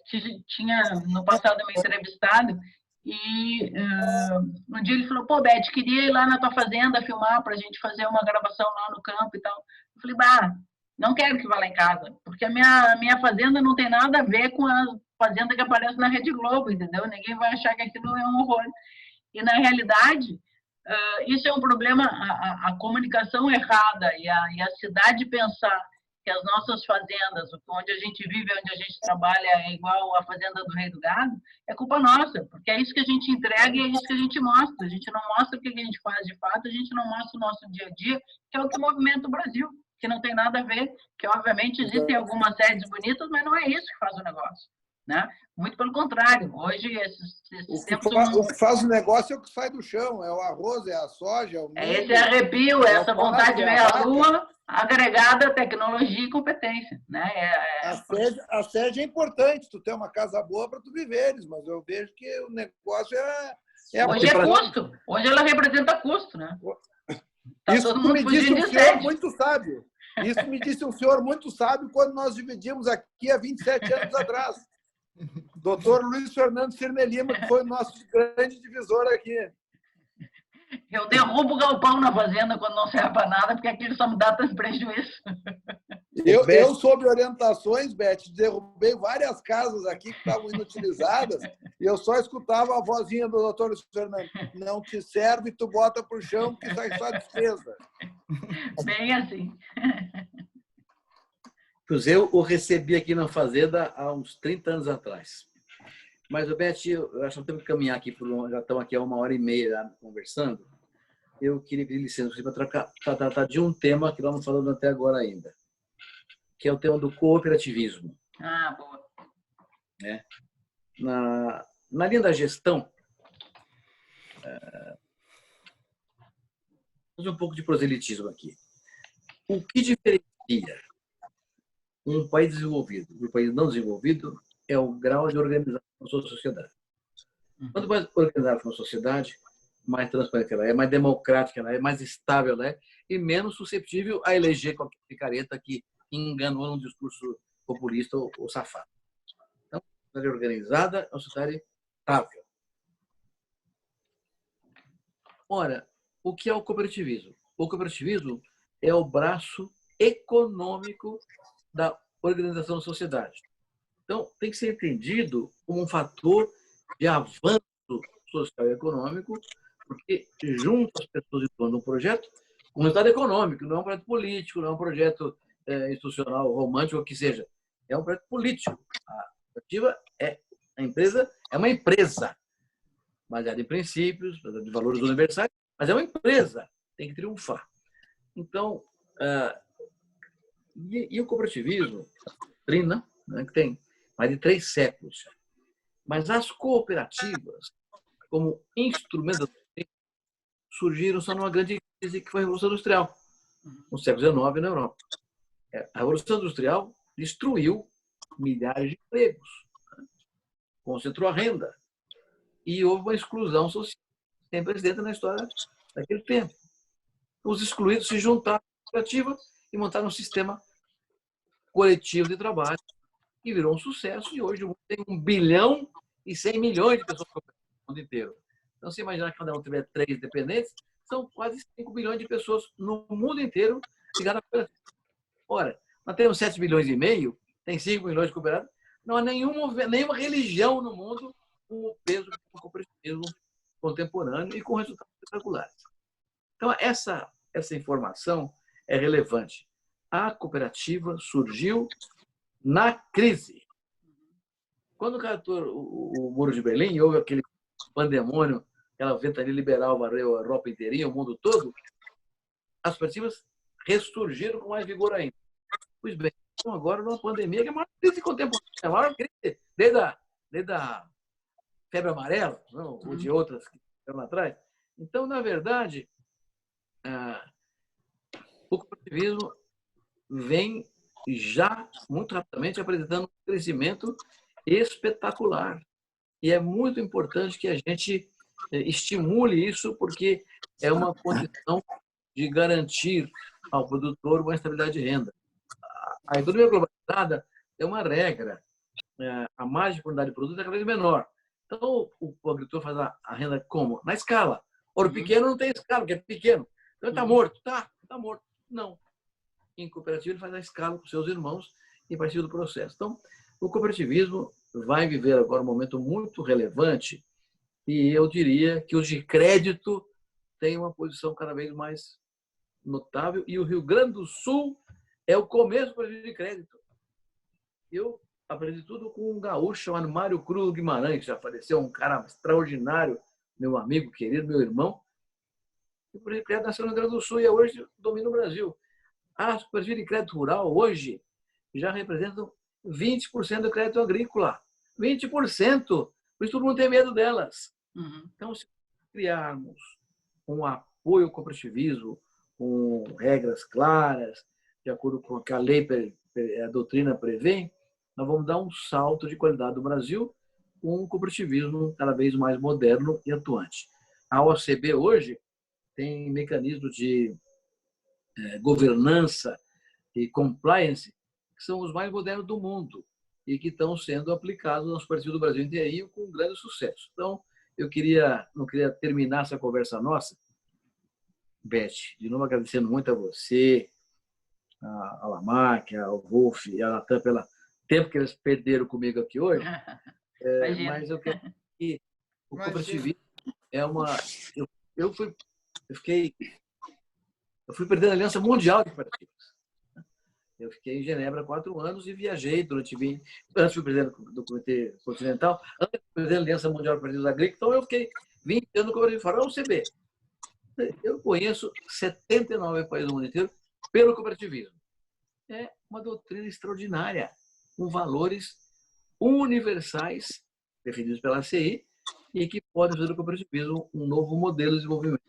que tinha no passado me entrevistado, e um dia ele falou, pô, Beth, queria ir lá na tua fazenda filmar para a gente fazer uma gravação lá no campo e tal. Eu falei, não quero que vá lá em casa, porque a minha fazenda não tem nada a ver com a fazenda que aparece na Rede Globo, entendeu? Ninguém vai achar que aquilo é um horror. E, na realidade, isso é um problema, a comunicação errada e a cidade pensar que as nossas fazendas, onde a gente vive, onde a gente trabalha, é igual a fazenda do Rei do Gado, é culpa nossa, porque é isso que a gente entrega e é isso que a gente mostra. A gente não mostra o que a gente faz de fato, a gente não mostra o nosso dia a dia, que é o que movimenta o Brasil, que não tem nada a ver, que obviamente existem algumas sedes bonitas, mas não é isso que faz o negócio. Né? Muito pelo contrário, hoje o que faz o negócio é o que sai do chão, é o arroz, é a soja, é o milho, esse arrepio, essa vontade de meia-lua agregada à tecnologia e competência. Né? A sede é importante, tu ter uma casa boa para tu viveres, mas eu vejo que o negócio hoje é custo, hoje ela representa custo. Né? Tá isso me disse um senhor muito sábio. Isso me disse um senhor muito sábio quando nós dividimos aqui há 27 anos atrás. Doutor Luiz Fernando Cirne Lima, que foi o nosso grande divisor aqui. Eu derrubo o galpão na fazenda quando não serve para nada, porque aquilo só me dá tanto prejuízo. Eu sob orientações, Beth, derrubei várias casas aqui que estavam inutilizadas e eu só escutava a vozinha do doutor Luiz Fernando. Não te serve, tu bota para o chão, que sai só despesa. Bem assim. Eu o recebi aqui na fazenda há uns 30 anos atrás. Mas, Beth, eu acho que temos que caminhar aqui, já estamos aqui há 1h30 conversando. Eu queria pedir licença para tratar de um tema que nós não falamos até agora ainda, que é o tema do cooperativismo. Boa. Na linha da gestão, vamos fazer um pouco de proselitismo aqui. O que diferencia um país desenvolvido do país não desenvolvido é o grau de organização da sua sociedade. Quanto mais organizada for uma sociedade, mais transparente ela é, mais democrática ela é, mais estável ela é e menos suscetível a eleger qualquer picareta que enganou num discurso populista ou safado. Então, a sociedade organizada é uma sociedade estável. Ora, o que é o cooperativismo? O cooperativismo é o braço econômico da organização da sociedade. Então, tem que ser entendido como um fator de avanço social e econômico, porque junta as pessoas em torno de um projeto, um resultado econômico, não é um projeto político, não é um projeto institucional, romântico, o que seja. É um projeto político. A cooperativa a empresa é uma empresa, baseada em princípios, de valores universais, mas é uma empresa, tem que triunfar. Então, e o cooperativismo, a doutrina, né, que tem mais de 3 séculos. Mas as cooperativas, como instrumento surgiram só numa grande crise que foi a Revolução Industrial, no século XIX na Europa. A Revolução Industrial destruiu milhares de empregos, concentrou a renda e houve uma exclusão social sem precedente na história daquele tempo. Os excluídos se juntaram à cooperativa e montaram um sistema coletivo de trabalho que virou um sucesso e hoje o mundo tem 1 bilhão e 100 milhões de pessoas no mundo inteiro. Então, se imaginar que cada um tiver 3 dependentes, são quase 5 bilhões de pessoas no mundo inteiro ligadas à cooperativa. Ora, nós temos 7 bilhões e meio, tem 5 milhões de cooperados, não há nenhuma religião no mundo com o peso do cooperativismo contemporâneo e com resultados espetaculares. Então, essa essa informação é relevante. A cooperativa surgiu na crise. Quando o Muro de Berlim, houve aquele pandemônio, aquela ventania liberal varreu a Europa inteirinha, o mundo todo, as cooperativas ressurgiram com mais vigor ainda. Pois bem, então agora numa pandemia que é a maior crise contemporânea, a maior crise desde a febre amarela, não, ou de outras que estão lá atrás. Então, na verdade, o cooperativismo vem já muito rapidamente apresentando um crescimento espetacular. E é muito importante que a gente estimule isso, porque é uma condição de garantir ao produtor uma estabilidade de renda. A economia globalizada é uma regra. A margem de quantidade de produto é cada vez menor. Então, o agricultor faz a renda como? Na escala. Ouro pequeno não tem escala, porque é pequeno. Então, ele está morto. Está morto. Não. Em cooperativo, ele faz a escala com seus irmãos e participa do processo. Então, o cooperativismo vai viver agora um momento muito relevante e eu diria que os de crédito têm uma posição cada vez mais notável e o Rio Grande do Sul é o começo do cooperativismo de crédito. Eu aprendi tudo com um gaúcho chamado Mário Cruz Guimarães, que já faleceu, um cara extraordinário, meu amigo querido, meu irmão. O cooperativismo de crédito nasceu no Rio Grande do Sul e hoje domina o Brasil. As cooperativas de crédito rural hoje já representam 20% do crédito agrícola. 20%! Por isso todo mundo tem medo delas. Então, se criarmos um apoio ao cooperativismo, com regras claras, de acordo com o que a lei, a doutrina prevê, nós vamos dar um salto de qualidade do Brasil com um cooperativismo cada vez mais moderno e atuante. A OCB hoje tem mecanismos de governança e compliance que são os mais modernos do mundo e que estão sendo aplicados nos cooperativos do Brasil inteiro com grande sucesso. Então, eu não queria terminar essa conversa nossa, Beth, de novo agradecendo muito a você, a Lamarck, ao Wolf e a Natan pelo tempo que eles perderam comigo aqui hoje. Mas eu quero que o cooperativismo é uma... Eu fui perdendo a Aliança Mundial de Cooperativas. Eu fiquei em Genebra 4 anos e viajei durante 20... Antes fui presidente do Comitê Continental, antes fui presidente da Aliança Mundial de Cooperativas Agrícolas, então eu fiquei 20 anos no Cooperativo Fora, OCB. Eu conheço 79 países do mundo inteiro pelo cooperativismo. É uma doutrina extraordinária, com valores universais, definidos pela CI, e que podem fazer do cooperativismo um novo modelo de desenvolvimento,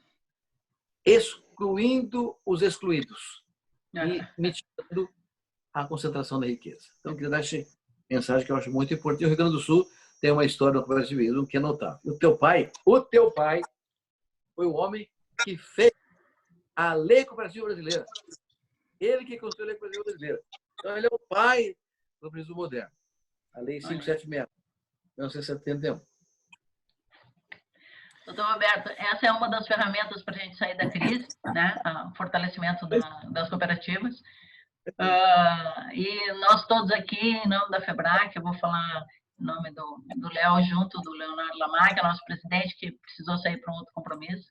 excluindo os excluídos e mitigando a concentração da riqueza. Então, eu queria dar essa mensagem que eu acho muito importante. O Rio Grande do Sul tem uma história do cooperativismo que é notável. O teu pai foi o homem que fez a Lei Cooperativa Brasileira. Ele que construiu a Lei Cooperativa Brasileira. Então, ele é o pai do cooperativismo moderno. A Lei 576, 1971. Doutor Roberto, essa é uma das ferramentas para a gente sair da crise, né? O fortalecimento das cooperativas. E nós todos aqui, em nome da FEBRAC, eu vou falar em nome do Léo, junto do Leonardo Lamarck, nosso presidente, que precisou sair para um outro compromisso.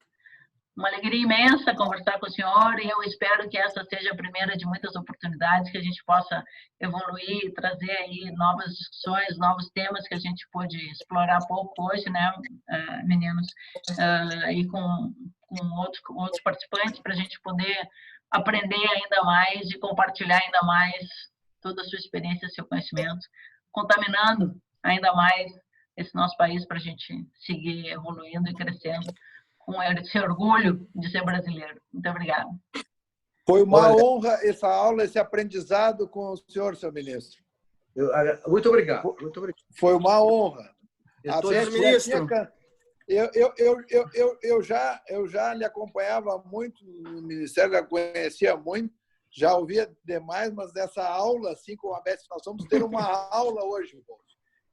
Uma alegria imensa conversar com o senhor e eu espero que essa seja a primeira de muitas oportunidades que a gente possa evoluir e trazer aí novas discussões, novos temas que a gente pôde explorar pouco hoje, né, meninos, e com outros participantes para a gente poder aprender ainda mais e compartilhar ainda mais toda a sua experiência, seu conhecimento, contaminando ainda mais esse nosso país para a gente seguir evoluindo e crescendo com esse orgulho de ser brasileiro. Muito obrigada. Foi uma honra essa aula, esse aprendizado com o senhor, seu ministro. Muito obrigado. Muito obrigado. Foi uma honra. Ministro. Eu já lhe acompanhava muito no Ministério, já conhecia muito, já ouvia demais, mas dessa aula, assim como a Beth, nós vamos ter uma aula hoje,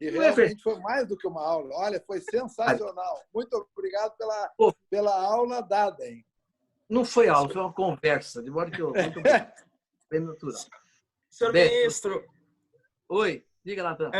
e realmente foi mais do que uma aula. Olha, foi sensacional. Muito obrigado pela aula dada, hein? Não foi aula, foi uma conversa, de modo que eu... Muito bem natural. Senhor ministro. Oi, diga, Natan.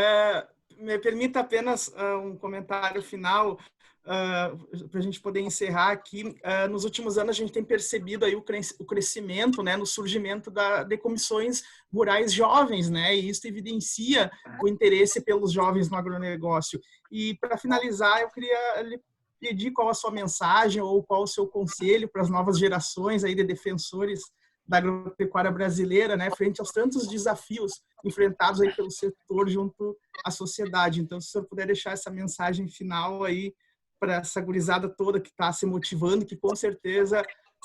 me permita apenas um comentário final para a gente poder encerrar aqui. Nos últimos anos, a gente tem percebido aí o crescimento, né, no surgimento de comissões rurais jovens, né, e isso evidencia o interesse pelos jovens no agronegócio. E, para finalizar, eu queria lhe pedir qual a sua mensagem ou qual o seu conselho para as novas gerações aí de defensores da agropecuária brasileira, né, frente aos tantos desafios enfrentados aí pelo setor junto à sociedade. Então, se o senhor puder deixar essa mensagem final aí para essa gurizada toda que está se motivando, que com certeza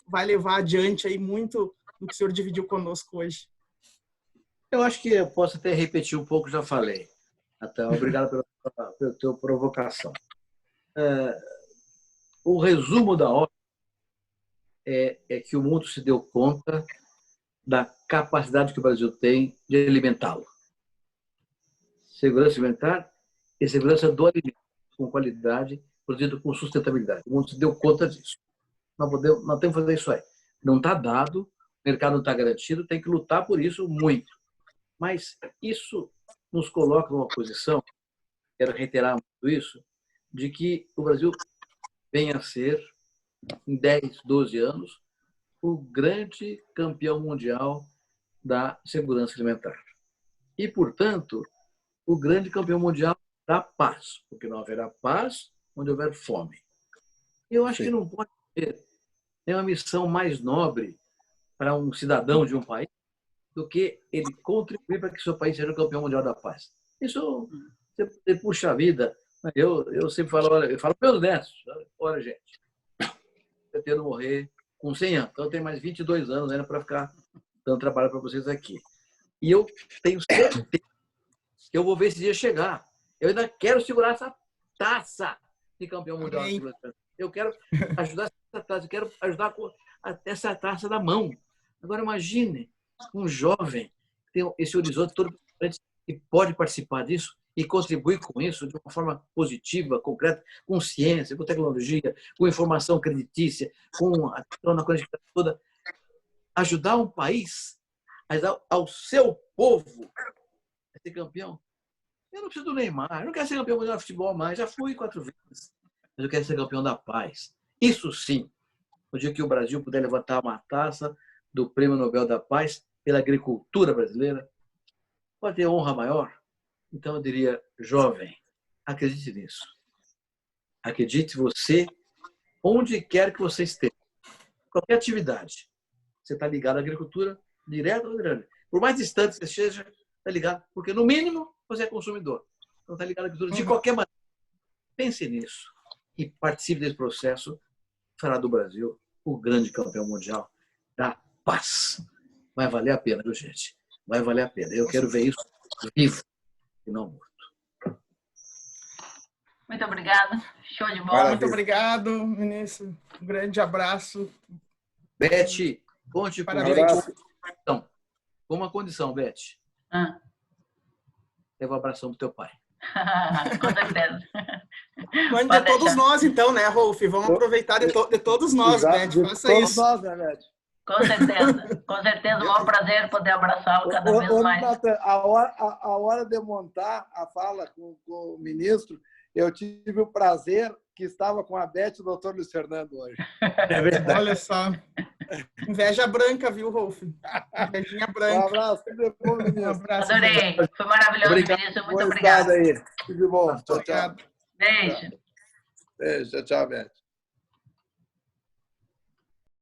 vai levar adiante aí muito do que o senhor dividiu conosco hoje. Eu acho que eu posso até repetir um pouco, já falei. Até obrigado pela tua provocação. O resumo da obra é que o mundo se deu conta da capacidade que o Brasil tem de alimentá-lo. Segurança alimentar e segurança do alimento, com qualidade, produzido com sustentabilidade. O mundo se deu conta disso. Nós temos que fazer isso aí. Não está dado, o mercado não está garantido, tem que lutar por isso muito. Mas isso nos coloca numa posição, quero reiterar muito isso, de que o Brasil venha a ser, em 10, 12 anos, o grande campeão mundial da segurança alimentar. E, portanto, o grande campeão mundial da paz, porque não haverá paz onde houver fome. Eu acho que não pode ter nenhuma missão mais nobre para um cidadão de um país do que ele contribuir para que seu país seja o campeão mundial da paz. Isso, você puxa a vida. Eu sempre falo, olha, eu falo para meus netos, olha, gente, eu pretendo morrer com 100 anos, então eu tenho mais 22 anos ainda para ficar dando trabalho para vocês aqui. E eu tenho certeza que eu vou ver esse dia chegar. Eu ainda quero segurar essa taça de campeão mundial. Eu quero ajudar essa taça, eu quero ajudar essa taça da mão. Agora imagine um jovem que tem esse horizonte todo e pode participar disso e contribuir com isso de uma forma positiva, concreta, com ciência, com tecnologia, com informação creditícia, com a coisa toda. Ajudar um país, ajudar ao seu povo a ser campeão. Eu não preciso do Neymar, eu não quero ser campeão mundial de futebol mais, já fui 4 vezes, mas eu quero ser campeão da paz. Isso sim, no dia que o Brasil puder levantar uma taça do Prêmio Nobel da Paz pela agricultura brasileira, pode ter honra maior. Então eu diria, jovem, acredite nisso. Acredite você, onde quer que você esteja, qualquer atividade. Você está ligado à agricultura, direto ou indireto. Por mais distante que você esteja, está ligado, porque no mínimo você é consumidor. Então está ligado à agricultura de qualquer maneira. Pense nisso e participe desse processo. Fará do Brasil o grande campeão mundial da paz. Vai valer a pena, viu, gente? Vai valer a pena. Eu quero ver isso vivo e não morto. Muito obrigada. Show de bola. Maravilha. Muito obrigado, ministro. Um grande abraço. Beth, conte Parabéns. comigo. Com uma condição, Beth. Leva um abração pro teu pai. Com certeza. Mande Pode de todos deixar. nós, então, né, Rolf? Vamos aproveitar de todos nós, Exato, Beth. de Faça todos isso. nós, né, Beth? Com certeza. Com certeza. O maior prazer poder abraçá-lo cada vez mais. Nathan, a hora de montar a fala com o ministro, eu tive o prazer que estava com a Beth e o doutor Luiz Fernando hoje. É verdade. Olha só. Inveja branca, viu, Rolf? Invejinha Um branca. abraço, tudo de bom, Um ministro. abraço. Adorei. Foi maravilhoso, Obrigado. ministro. Muito Boa obrigada. estrada aí. Tudo de bom. Tchau, tchau. Obrigado. Beijo. Beijo, tchau, Beth.